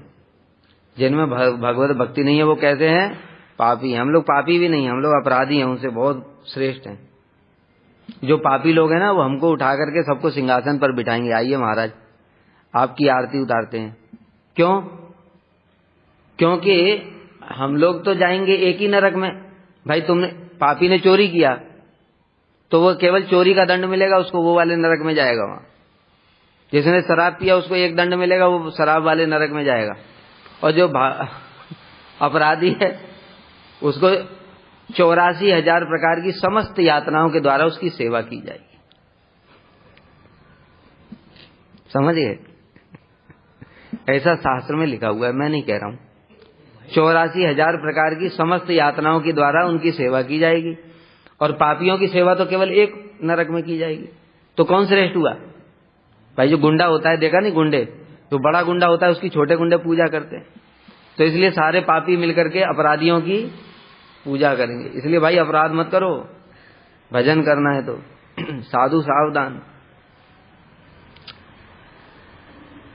जिनमें भगवत भक्ति नहीं है वो कैसे हैं? पापी। हम लोग पापी भी नहीं, हम लोग अपराधी हैं, उनसे बहुत श्रेष्ठ हैं। जो पापी लोग हैं ना, वो हमको उठा करके सबको सिंहासन पर बिठाएंगे, आइए महाराज आपकी आरती उतारते हैं। क्यों? क्योंकि हम लोग तो जाएंगे एक ही नरक में। भाई तुमने, पापी ने चोरी किया तो वो केवल चोरी का दंड मिलेगा उसको, वो वाले नरक में जाएगा। वहां जिसने शराब पिया उसको एक दंड मिलेगा, वो शराब वाले नरक में जाएगा। और जो अपराधी है उसको 84,000 प्रकार की समस्त यातनाओं के द्वारा उसकी सेवा की जाएगी। समझ गए? ऐसा शास्त्र में लिखा हुआ है, मैं नहीं कह रहा हूं। 84,000 प्रकार की समस्त यातनाओं के द्वारा उनकी सेवा की जाएगी। और पापियों की सेवा तो केवल एक नरक में की जाएगी। तो कौन श्रेष्ठ हुआ? भाई जो गुंडा होता है, देखा नहीं गुंडे, जो बड़ा गुंडा होता है उसकी छोटे गुंडे पूजा करते हैं। तो इसलिए सारे पापी मिलकर के अपराधियों की पूजा करेंगे। इसलिए भाई अपराध मत करो, भजन करना है तो साधु सावधान।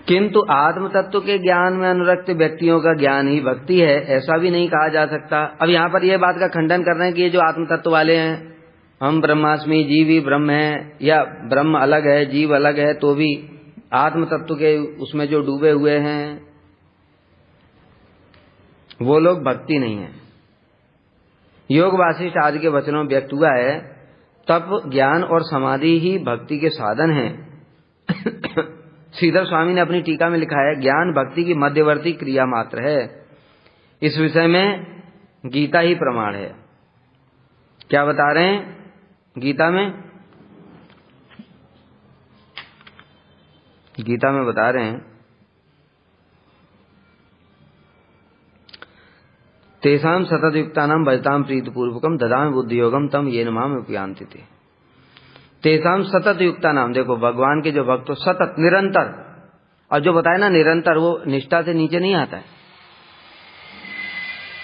किंतु आत्म तत्व के ज्ञान में अनुरक्त व्यक्तियों का ज्ञान ही भक्ति है, ऐसा भी नहीं कहा जा सकता। अब यहाँ पर यह बात का खंडन कर रहे हैं कि ये जो आत्म तत्व वाले हैं, हम ब्रह्मास्मि, जीव ही ब्रह्म है, या ब्रह्म अलग है जीव अलग है, तो भी आत्म तत्व के उसमें जो डूबे हुए हैं वो लोग भक्ति नहीं है। योग वासिष्ठ आदि के वचनों में व्यक्त हुआ है, तप ज्ञान और समाधि ही भक्ति के साधन हैं। श्रीधर स्वामी ने अपनी टीका में लिखा है, ज्ञान भक्ति की मध्यवर्ती क्रिया मात्र है। इस विषय में गीता ही प्रमाण है। क्या बता रहे हैं गीता में? गीता में बता रहे हैं, तेषां सततयुक्तानां भजतां प्रीतिपूर्वकं ददामि बुद्धियोगं तम येन माम उपयान्ति ते। तेषां सततयुक्तानां, देखो भगवान के जो भक्त सतत निरंतर, और जो बताए ना निरंतर, वो निष्ठा से नीचे नहीं आता है।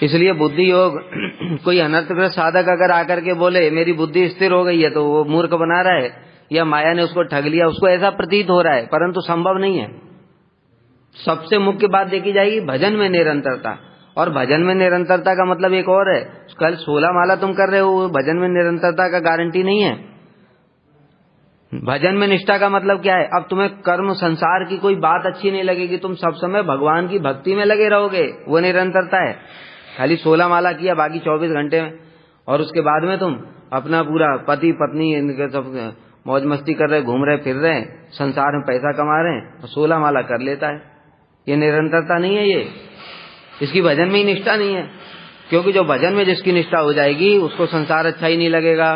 इसलिए बुद्धि योग कोई अनर्थग्रस्त साधक अगर आकर के बोले मेरी बुद्धि स्थिर हो गई है, तो वो मूर्ख बना रहा है या माया ने उसको ठग लिया, उसको ऐसा प्रतीत हो रहा है, परंतु संभव नहीं है। सबसे मुख्य बात देखी जाएगी भजन में निरंतरता। और भजन में निरंतरता का मतलब एक और है, कल 16 माला तुम कर रहे हो, भजन में निरंतरता का गारंटी नहीं है। भजन में निष्ठा का मतलब क्या है? अब तुम्हें कर्म संसार की कोई बात अच्छी नहीं लगेगी, तुम सब समय भगवान की भक्ति में लगे रहोगे, वो निरंतरता है। खाली 16 माला किया बाकी 24 घंटे में, और उसके बाद में तुम अपना पूरा पति पत्नी इनके सब मौज मस्ती कर रहे, घूम रहे फिर रहे, संसार में पैसा कमा रहे हैं, और 16 माला कर लेता है। ये निरंतरता नहीं है, ये इसकी भजन में ही निष्ठा नहीं है। क्योंकि जो भजन में जिसकी निष्ठा हो जाएगी उसको संसार अच्छा ही नहीं लगेगा।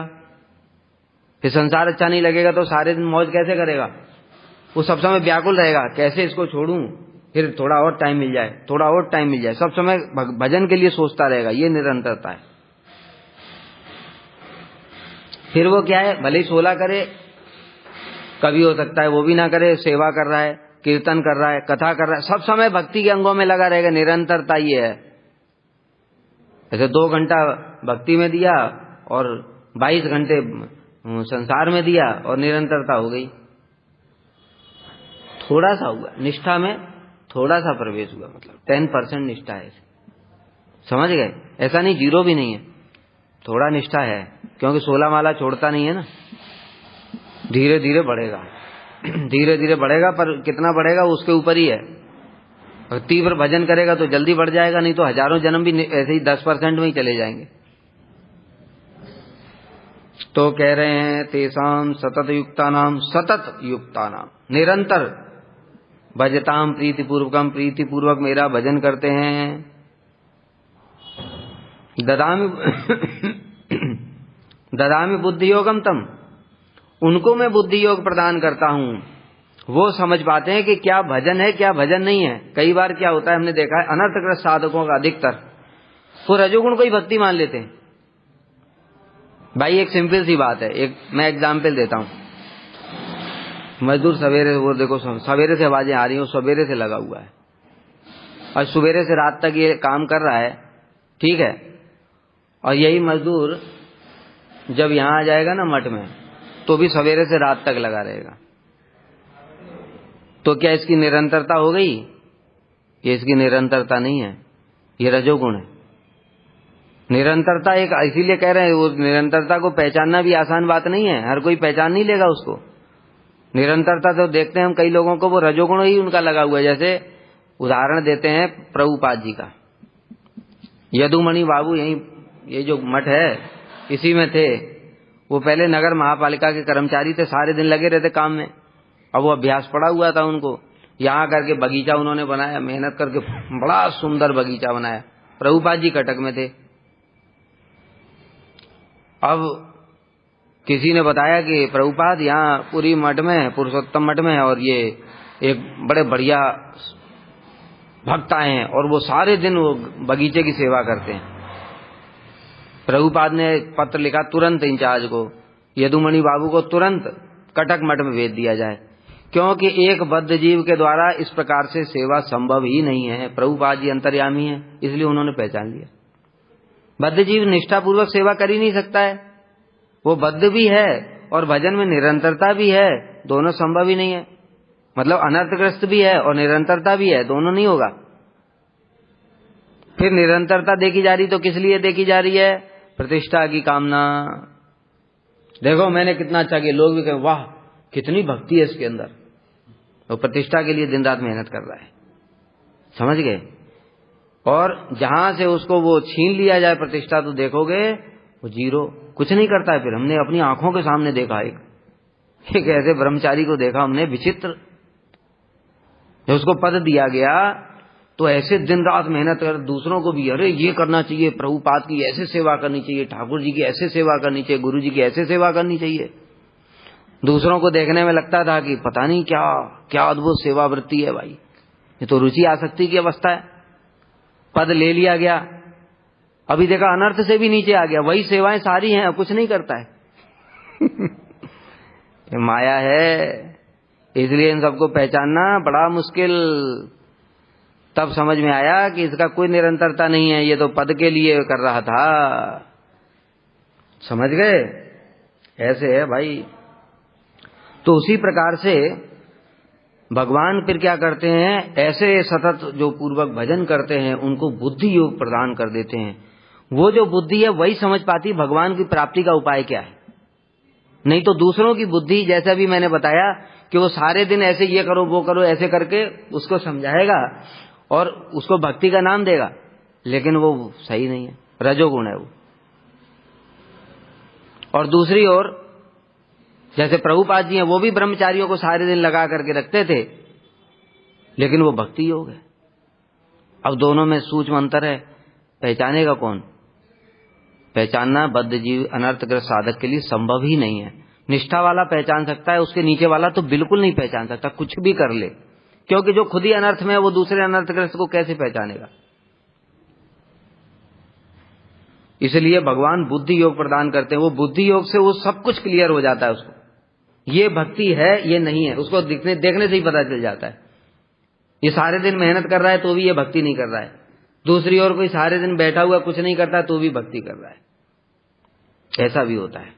फिर संसार अच्छा नहीं लगेगा तो सारे दिन मौज कैसे करेगा? वो सब समय व्याकुल रहेगा, कैसे इसको छोड़ूं, फिर थोड़ा और टाइम मिल जाए, थोड़ा और टाइम मिल जाए, सब समय भजन के लिए सोचता रहेगा। ये निरंतरता है। फिर वो क्या है, भले ही 16 करे, कभी हो सकता है वो भी ना करे, सेवा कर रहा है, कीर्तन कर रहा है, कथा कर रहा है, सब समय भक्ति के अंगों में लगा रहेगा। निरंतरता ये है। ऐसे 2 घंटा भक्ति में दिया और 22 घंटे संसार में दिया, और निरंतरता हो गई। थोड़ा सा हुआ, निष्ठा में थोड़ा सा प्रवेश हुआ, मतलब 10% निष्ठा है, समझ गए? ऐसा नहीं 0 भी नहीं है, थोड़ा निष्ठा है, क्योंकि 16 माला छोड़ता नहीं है ना, धीरे धीरे बढ़ेगा धीरे धीरे बढ़ेगा, पर कितना बढ़ेगा उसके ऊपर ही है। अगर तीव्र भजन करेगा तो जल्दी बढ़ जाएगा, नहीं तो हजारों जन्म भी ऐसे ही 10% में ही चले जाएंगे। तो कह रहे हैं तेसाम सतत युक्तानाम, निरंतर भजताम प्रीतिपूर्वकम, प्रीतिपूर्वक मेरा भजन करते हैं। ददामि बुद्धि योगम तम, उनको मैं बुद्धि योग प्रदान करता हूं, वो समझ पाते हैं कि क्या भजन है क्या भजन नहीं है। कई बार क्या होता है, हमने देखा है अनर्थग्रस्त साधकों का अधिकतर वो रजोगुण को ही भक्ति मान लेते हैं। भाई एक सिंपल सी बात है, एक मैं एग्जाम्पल देता हूं। मजदूर सवेरे, वो देखो सवेरे से आवाजें आ रही हैं, सवेरे से लगा हुआ है और सवेरे से रात तक ये काम कर रहा है, ठीक है, और यही मजदूर जब यहां आ जाएगा ना मठ में, तो भी सवेरे से रात तक लगा रहेगा। तो क्या इसकी निरंतरता हो गई? ये इसकी निरंतरता नहीं है, ये रजोगुण है। निरंतरता एक, इसीलिए कह रहे हैं वो निरंतरता को पहचानना भी आसान बात नहीं है, हर कोई पहचान नहीं लेगा उसको। निरंतरता तो देखते हैं हम कई लोगों को, वो रजोगुण ही उनका लगा हुआ है। जैसे उदाहरण देते हैं प्रभुपाद जी का, यदुमणि बाबू यही ये जो मठ है इसी में थे। वो पहले नगर महापालिका के कर्मचारी थे, सारे दिन लगे रहते काम में। अब वो अभ्यास पड़ा हुआ था उनको, यहाँ करके बगीचा उन्होंने बनाया, मेहनत करके बड़ा सुंदर बगीचा बनाया। प्रभुपाद जी कटक में थे। अब किसी ने बताया कि प्रभुपाद यहाँ पूरी मठ में, पुरुषोत्तम मठ में, और ये एक बड़े बढ़िया भक्त आए हैं और वो सारे दिन वो बगीचे की सेवा करते हैं। प्रभुपाद ने पत्र लिखा तुरंत इंचार्ज को, यदुमणि बाबू को तुरंत कटक मठ में भेज दिया जाए, क्योंकि एक बद्ध जीव के द्वारा इस प्रकार से सेवा संभव ही नहीं है। प्रभुपाद जी अंतर्यामी हैं, इसलिए उन्होंने पहचान लिया। बद्ध जीव निष्ठापूर्वक सेवा कर ही नहीं सकता है, वो बद्ध भी है और भजन में निरंतरता भी है, दोनों संभव ही नहीं है। मतलब अनर्थग्रस्त भी है और निरंतरता भी है, दोनों नहीं होगा। फिर निरंतरता देखी जा रही तो किस लिए देखी जा रही है? प्रतिष्ठा की कामना। देखो मैंने कितना अच्छा किया, लोग भी कहें वाह कितनी भक्ति है इसके अंदर, वो प्रतिष्ठा के लिए दिन रात मेहनत कर रहा है, समझ गए? और जहां से उसको वो छीन लिया जाए प्रतिष्ठा, तो देखोगे वो 0, कुछ नहीं करता है। फिर हमने अपनी आंखों के सामने देखा, एक ऐसे ब्रह्मचारी को देखा हमने, विचित्र। जब उसको पद दिया गया तो ऐसे दिन रात मेहनत कर, दूसरों को भी अरे ये करना चाहिए, प्रभुपाद की ऐसे सेवा करनी चाहिए, ठाकुर जी की ऐसे सेवा करनी चाहिए, गुरु जी की ऐसे सेवा करनी चाहिए। दूसरों को देखने में लगता था कि पता नहीं क्या क्या अद्भुत सेवा वृत्ति है भाई, ये तो रुचि आसक्ति की अवस्था है। पद ले लिया गया, अभी देखा अनर्थ से भी नीचे आ गया, वही सेवाएं सारी हैं, कुछ नहीं करता है ये माया है, इसलिए इन सबको पहचानना बड़ा मुश्किल। तब समझ में आया कि इसका कोई निरंतरता नहीं है, ये तो पद के लिए कर रहा था, समझ गए? ऐसे है भाई। तो उसी प्रकार से भगवान फिर क्या करते हैं, ऐसे सतत जो पूर्वक भजन करते हैं उनको बुद्धि योग प्रदान कर देते हैं। वो जो बुद्धि है वही समझ पाती भगवान की प्राप्ति का उपाय क्या है। नहीं तो दूसरों की बुद्धि, जैसा भी मैंने बताया कि वो सारे दिन ऐसे ये करो वो करो ऐसे करके उसको समझाएगा और उसको भक्ति का नाम देगा, लेकिन वो सही नहीं है, रजोगुण है वो। और दूसरी ओर जैसे प्रभुपाद जी हैं, वो भी ब्रह्मचारियों को सारे दिन लगा करके रखते थे, लेकिन वो भक्ति योग है। अब दोनों में सूक्ष्म अंतर है, पहचानेगा कौन? पहचानना बद्ध जीव अनर्थग्रस्त साधक के लिए संभव ही नहीं है। निष्ठा वाला पहचान सकता है, उसके नीचे वाला तो बिल्कुल नहीं पहचान सकता, कुछ भी कर ले, क्योंकि जो खुद ही अनर्थ में है वो दूसरे अनर्थग्रस्त को कैसे पहचानेगा। इसलिए भगवान बुद्धि योग प्रदान करते हैं। वो बुद्धि योग से वो सब कुछ क्लियर हो जाता है उसको, ये भक्ति है ये नहीं है, उसको देखने से ही पता चल जाता है। ये सारे दिन मेहनत कर रहा है तो भी ये भक्ति नहीं कर रहा है, दूसरी ओर कोई सारे दिन बैठा हुआ कुछ नहीं करता तो भी भक्ति कर रहा है। ऐसा भी होता है,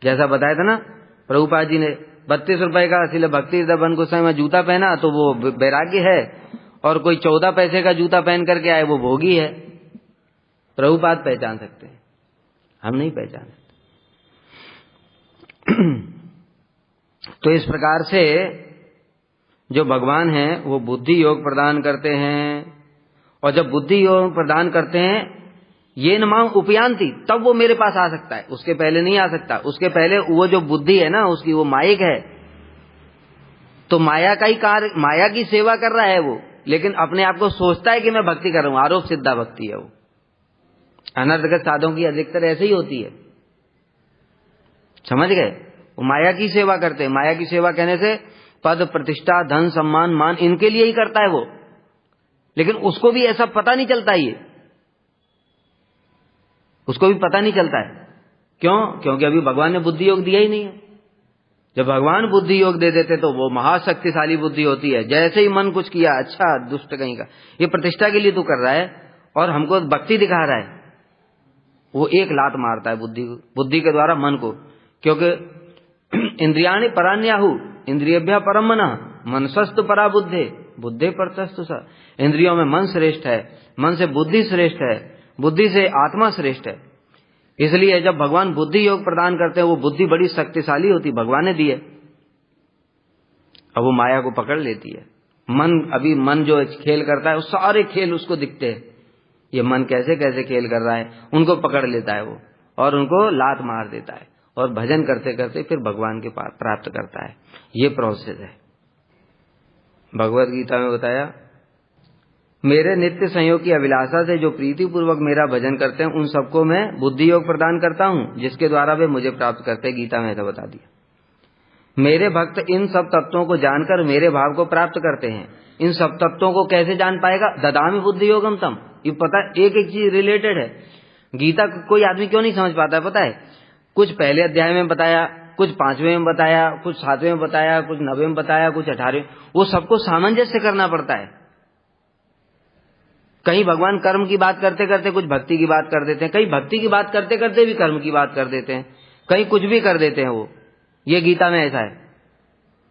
जैसा बताया था ना प्रभुपाद जी ने 32 रुपए का इसलिए भक्ति हृदय बन गोसाई में जूता पहना तो वो वैराग्य है, और कोई 14 पैसे का जूता पहन करके आए वो भोगी है। प्रभुपाद पहचान सकते हैं, हम नहीं पहचान सकते। तो इस प्रकार से जो भगवान हैं वो बुद्धि योग प्रदान करते हैं, और जब बुद्धि योग प्रदान करते हैं ये न मांग उपयांति, तब वो मेरे पास आ सकता है, उसके पहले नहीं आ सकता। उसके पहले वो जो बुद्धि है ना उसकी वो माइक है, तो माया का ही कार्य, माया की सेवा कर रहा है वो, लेकिन अपने आप को सोचता है कि मैं भक्ति कर रहा हूं। आरोप सिद्धा भक्ति है वो। अनर्थगत साधों की अधिकतर ऐसे ही होती है, समझ गए? वो माया की सेवा करते हैं। माया की सेवा कहने से पद प्रतिष्ठा धन सम्मान मान इनके लिए ही करता है वो, लेकिन उसको भी ऐसा पता नहीं चलता, ये उसको भी पता नहीं चलता है। क्यों? क्योंकि अभी भगवान ने बुद्धि योग दिया ही नहीं है। जब भगवान बुद्धि योग दे देते तो वो महाशक्तिशाली बुद्धि होती है। जैसे ही मन कुछ किया, अच्छा दुष्ट कहीं का, ये प्रतिष्ठा के लिए तू कर रहा है और हमको भक्ति दिखा रहा है, वो एक लात मारता है बुद्धि के द्वारा मन को। क्योंकि इंद्रियाणि परान्याहु इंद्रियभ्यः परम मनः मनसस्तु परा बुद्धे बुद्धे परतस्तु स। इंद्रियों में मन श्रेष्ठ है, मन से बुद्धि श्रेष्ठ है, बुद्धि से आत्मा श्रेष्ठ है। इसलिए जब भगवान बुद्धि योग प्रदान करते हैं वो बुद्धि बड़ी शक्तिशाली होती, भगवान ने दी है। अब वो माया को पकड़ लेती है। मन जो खेल करता है वो सारे खेल उसको दिखते हैं, ये मन कैसे कैसे खेल कर रहा है, उनको पकड़ लेता है वो और उनको लात मार देता है, और भजन करते करते फिर भगवान के पास प्राप्त करता है। ये प्रोसेस है। भगवत गीता में बताया, मेरे नित्य संयोग की अभिलाषा से जो प्रीति पूर्वक मेरा भजन करते हैं उन सबको मैं बुद्धि योग प्रदान करता हूं, जिसके द्वारा वे मुझे प्राप्त करते हैं। गीता में ऐसा बता दिया। मेरे भक्त इन सब तत्वों को जानकर मेरे भाव को प्राप्त करते हैं। इन सब तत्वों को कैसे जान पाएगा? ददामि बुद्धि योगम तम। ये पता, एक एक चीज रिलेटेड है। गीता कोई आदमी क्यों नहीं समझ पाता है पता है? कुछ पहले अध्याय में बताया, कुछ 5वें में बताया, कुछ 7वें में बताया, कुछ 9वें में बताया, कुछ 18वें। वो सबको सामंजस्य करना पड़ता है। कहीं भगवान कर्म की बात करते करते कुछ भक्ति की बात कर देते हैं, कहीं भक्ति की बात करते करते भी कर्म की बात कर देते हैं, कहीं कुछ भी कर देते हैं वो। ये गीता में ऐसा है।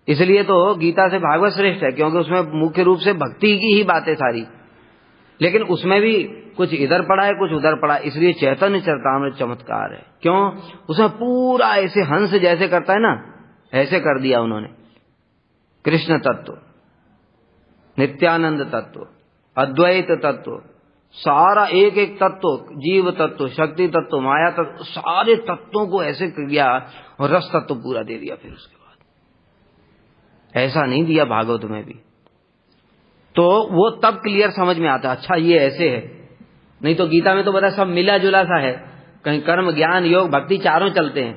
इसलिए तो गीता से भागवत श्रेष्ठ है, क्योंकि उसमें मुख्य रूप से भक्ति की ही बातें सारी, लेकिन उसमें भी कुछ इधर पड़ा है कुछ उधर पड़ा है। इसलिए चैतन्य चरितामृत चमत्कार है। क्यों? उसमें पूरा ऐसे हंस जैसे करता है ना, ऐसे कर दिया उन्होंने। कृष्ण तत्व, नित्यानंद तत्व, अद्वैत तत्व, सारा एक एक तत्व, जीव तत्व, शक्ति तत्व, माया तत्व, सारे तत्वों को ऐसे किया और रस तत्व पूरा दे दिया। फिर उसके बाद ऐसा नहीं दिया भागवत में भी, तो वो तब क्लियर समझ में आता, अच्छा ये ऐसे है। नहीं तो गीता में तो बता सब मिला जुला सा है, कहीं कर्म ज्ञान योग भक्ति चारों चलते हैं।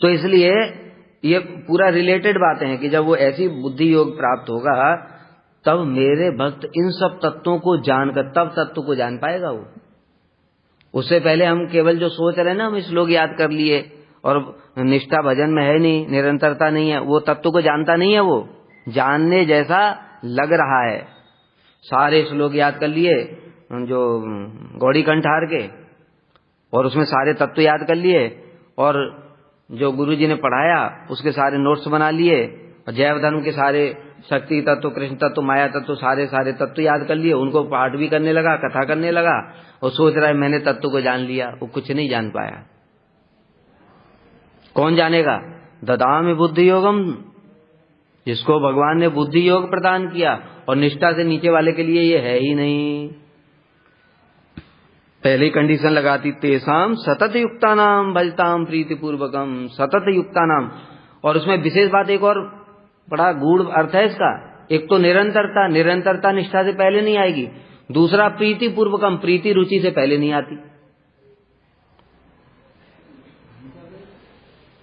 तो इसलिए ये पूरा रिलेटेड बातें हैं कि जब वो ऐसी बुद्धि योग प्राप्त होगा तब मेरे भक्त इन सब तत्वों को जानकर तब तत्व को जान पाएगा वो। उससे पहले हम केवल जो सोच रहे हैं ना, हम श्लोक याद कर लिए और निष्ठा भजन में है नहीं, निरंतरता नहीं है, वो तत्व को जानता नहीं है। वो जानने जैसा लग रहा है। सारे श्लोक याद कर लिए जो गौड़ी कंठार के, और उसमें सारे तत्व याद कर लिए, और जो गुरुजी ने पढ़ाया उसके सारे नोट्स बना लिए, और जैव धर्म के सारे शक्ति तत्व, कृष्ण तत्व, माया तत्व, सारे तत्व याद कर लिए। उनको पाठ भी करने लगा, कथा करने लगा, और सोच रहा है मैंने तत्व को जान लिया। वो कुछ नहीं जान पाया। कौन जानेगा? ददामि बुद्धि योगम, जिसको भगवान ने बुद्धि योग प्रदान किया, और निष्ठा से नीचे वाले के लिए ये है ही नहीं। पहली कंडीशन लगाती, तेसाम सतत युक्ता नाम भजताम प्रीति पूर्वकम, सतत युक्ता नाम। और उसमें विशेष बात एक और बड़ा गूढ़ अर्थ है इसका। एक तो निरंतरता, निरंतरता निष्ठा से पहले नहीं आएगी। दूसरा प्रीति पूर्वकम, प्रीति रुचि से पहले नहीं आती।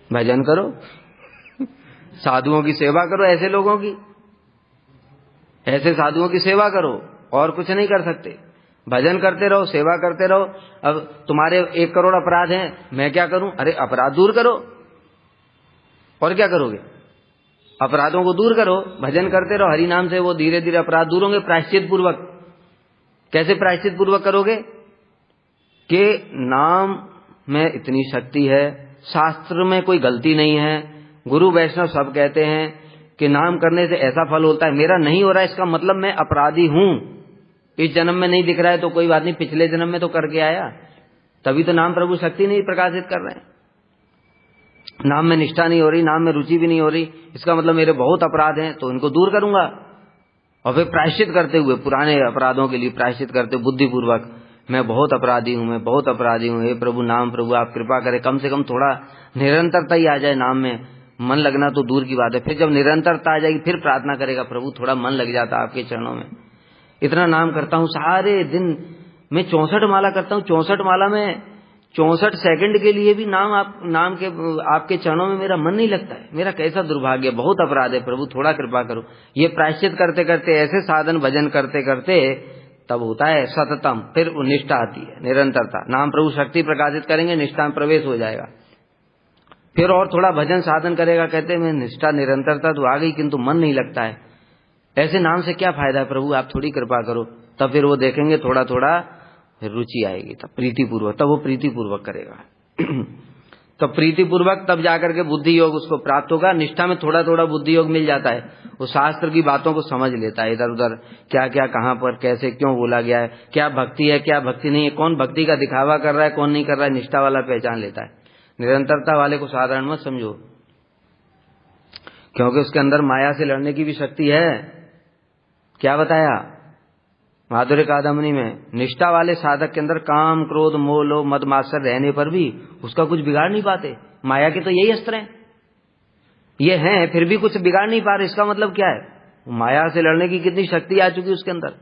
भजन करो, साधुओं की सेवा करो, ऐसे लोगों की, ऐसे साधुओं की सेवा करो, और कुछ नहीं कर सकते। भजन करते रहो, सेवा करते रहो। अब तुम्हारे 1 करोड़ अपराध हैं, मैं क्या करूं? अरे अपराध दूर करो, और क्या करोगे? अपराधों को दूर करो, भजन करते रहो हरि नाम से, वो धीरे धीरे अपराध दूर होंगे प्रायश्चित पूर्वक। कैसे प्रायश्चित पूर्वक करोगे? कि नाम में इतनी शक्ति है, शास्त्र में कोई गलती नहीं है, गुरु वैष्णव सब कहते हैं कि नाम करने से ऐसा फल होता है। मेरा नहीं हो रहा है इसका मतलब मैं अपराधी हूं। इस जन्म में नहीं दिख रहा है तो कोई बात नहीं, पिछले जन्म में तो करके आया, तभी तो नाम प्रभु शक्ति नहीं प्रकाशित कर रहे हैं। नाम में निष्ठा नहीं हो रही, नाम में रुचि भी नहीं हो रही, इसका मतलब मेरे बहुत अपराध हैं, तो इनको दूर करूंगा। और फिर प्रायश्चित करते हुए, पुराने अपराधों के लिए प्रायश्चित करते हुए बुद्धिपूर्वक, मैं बहुत अपराधी हूं, मैं बहुत अपराधी हूं, हे प्रभु नाम प्रभु आप कृपा करें, कम से कम थोड़ा निरंतरता ही आ जाए नाम में। मन लगना तो दूर की बात है, फिर जब निरंतरता आ जाएगी फिर प्रार्थना करेगा प्रभु थोड़ा मन लग जाता आपके चरणों में। इतना नाम करता हूं सारे दिन मैं 64 माला करता हूं, 64 माला में 64 सेकंड के लिए भी नाम के आपके चरणों में मेरा मन नहीं लगता है, मेरा कैसा दुर्भाग्य, बहुत अपराध है प्रभु थोड़ा कृपा करो। ये प्रायश्चित करते करते, ऐसे साधन भजन करते करते तब होता है सततम, फिर निष्ठा आती है, निरंतरता। नाम प्रभु शक्ति प्रकाशित करेंगे, निष्ठा में प्रवेश हो जाएगा। फिर और थोड़ा भजन साधन करेगा, कहते मैं निष्ठा निरंतरता तो आ गई किंतु मन नहीं लगता है, ऐसे नाम से क्या फायदा है प्रभु आप थोड़ी कृपा करो। तब फिर वो देखेंगे थोड़ा थोड़ा फिर रुचि आएगी, तब प्रीतिपूर्वक, तब वो प्रीतिपूर्वक करेगा। तब प्रीतिपूर्वक तब जाकर के बुद्धि योग उसको प्राप्त होगा। निष्ठा में थोड़ा थोड़ा बुद्धि योग मिल जाता है, वो शास्त्र की बातों को समझ लेता है, इधर उधर क्या क्या कहाँ पर कैसे क्यों बोला गया है, क्या भक्ति है क्या भक्ति नहीं है, कौन भक्ति का दिखावा कर रहा है कौन नहीं कर रहा है, निष्ठा वाला पहचान लेता है। निरंतरता वाले को साधारण मत समझो, क्योंकि उसके अंदर माया से लड़ने की भी शक्ति है। क्या बताया माधुर्य कादम्बनी में, निष्ठा वाले साधक के अंदर काम क्रोध मोह लोभ मद मात्सर्य रहने पर भी उसका कुछ बिगाड़ नहीं पाते। माया के तो यही अस्त्र हैं, ये हैं फिर भी कुछ बिगाड़ नहीं पा रहे। इसका मतलब क्या है, माया से लड़ने की कितनी शक्ति आ चुकी उसके अंदर,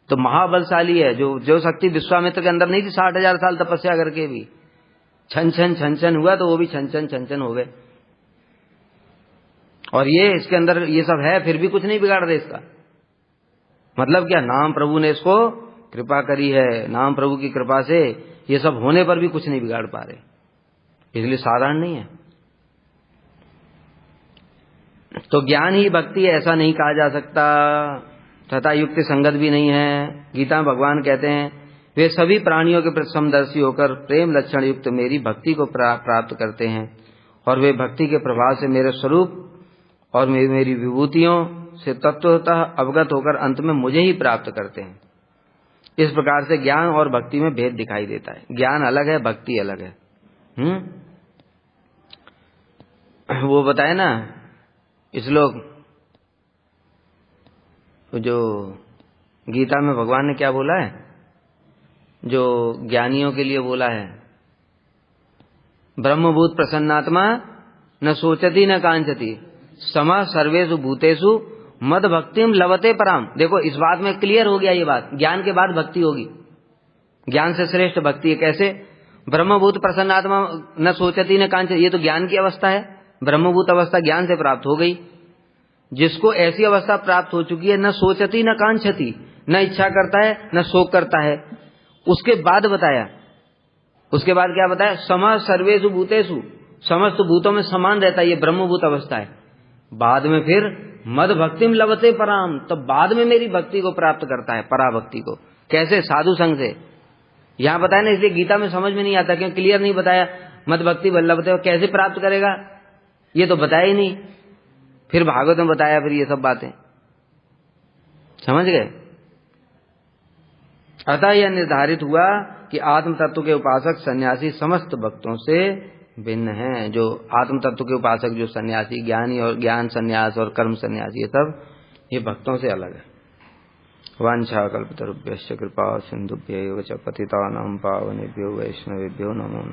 तो महाबलशाली है। जो शक्ति विश्वामित्र के अंदर नहीं थी 60,000 साल तपस्या करके भी छन छन हुआ, तो वो भी छन छन हो गए। और ये इसके अंदर ये सब है फिर भी कुछ नहीं बिगाड़ रहे। इसका मतलब क्या, नाम प्रभु ने इसको कृपा करी है, नाम प्रभु की कृपा से ये सब होने पर भी कुछ नहीं बिगाड़ पा रहे, इसलिए साधारण नहीं है। तो ज्ञान ही भक्ति है ऐसा नहीं कहा जा सकता, तथा युक्ति संगत भी नहीं है। गीता में भगवान कहते हैं वे सभी प्राणियों के प्रति समदर्शी होकर प्रेम लक्षण युक्त मेरी भक्ति को प्राप्त करते हैं, और वे भक्ति के प्रभाव से मेरे स्वरूप और मेरी विभूतियों से तत्वतः अवगत होकर अंत में मुझे ही प्राप्त करते हैं। इस प्रकार से ज्ञान और भक्ति में भेद दिखाई देता है, ज्ञान अलग है भक्ति अलग है। वो बताए ना श्लोक, जो गीता में भगवान ने क्या बोला है, जो ज्ञानियों के लिए बोला है, ब्रह्मभूत प्रसन्नात्मा न सोचती न कांचती समा सर्वेषु भूतेषु मद भक्तिम लवते पराम। देखो इस बात में क्लियर हो गया, ये बात ज्ञान के बाद भक्ति होगी, ज्ञान से श्रेष्ठ भक्ति है। कैसे, ब्रह्मभूत प्रसन्नात्मा न सोचती न कांचती, ये तो ज्ञान की अवस्था है, ब्रह्मभूत अवस्था ज्ञान से प्राप्त हो गई। जिसको ऐसी अवस्था प्राप्त हो चुकी है, न सोचती न कांचती, न इच्छा करता है न शोक करता है। उसके बाद बताया, उसके बाद क्या बताया, समा सर्वेषु भूतेषु, समस्त भूतों में समान रहता है, ये ब्रह्मभूत अवस्था है। बाद में फिर मद भक्तिम लवते पराम, तब बाद में मेरी भक्ति को प्राप्त करता है, पराभक्ति को। कैसे, साधु संग से। यहां बताया ना, इसलिए गीता में समझ में नहीं आता, क्यों क्लियर नहीं बताया मद भक्ति लवते, कैसे प्राप्त करेगा ये तो बताया ही नहीं। फिर भागवत में बताया फिर ये सब बातें, समझ गए। अतः यह निर्धारित हुआ कि आत्म तत्व के उपासक सन्यासी समस्त भक्तों से भिन्न हैं। जो आत्म तत्व के उपासक, जो सन्यासी, ज्ञानी और ज्ञान सन्यास और कर्म सन्यास, ये सब ये भक्तों से अलग है। वांछा कल्पतरुभ्यश्च कृपा सिंधुभ्यैव च पतितानां पावनेभ्यो वैष्णवेभ्यो नमो नमः।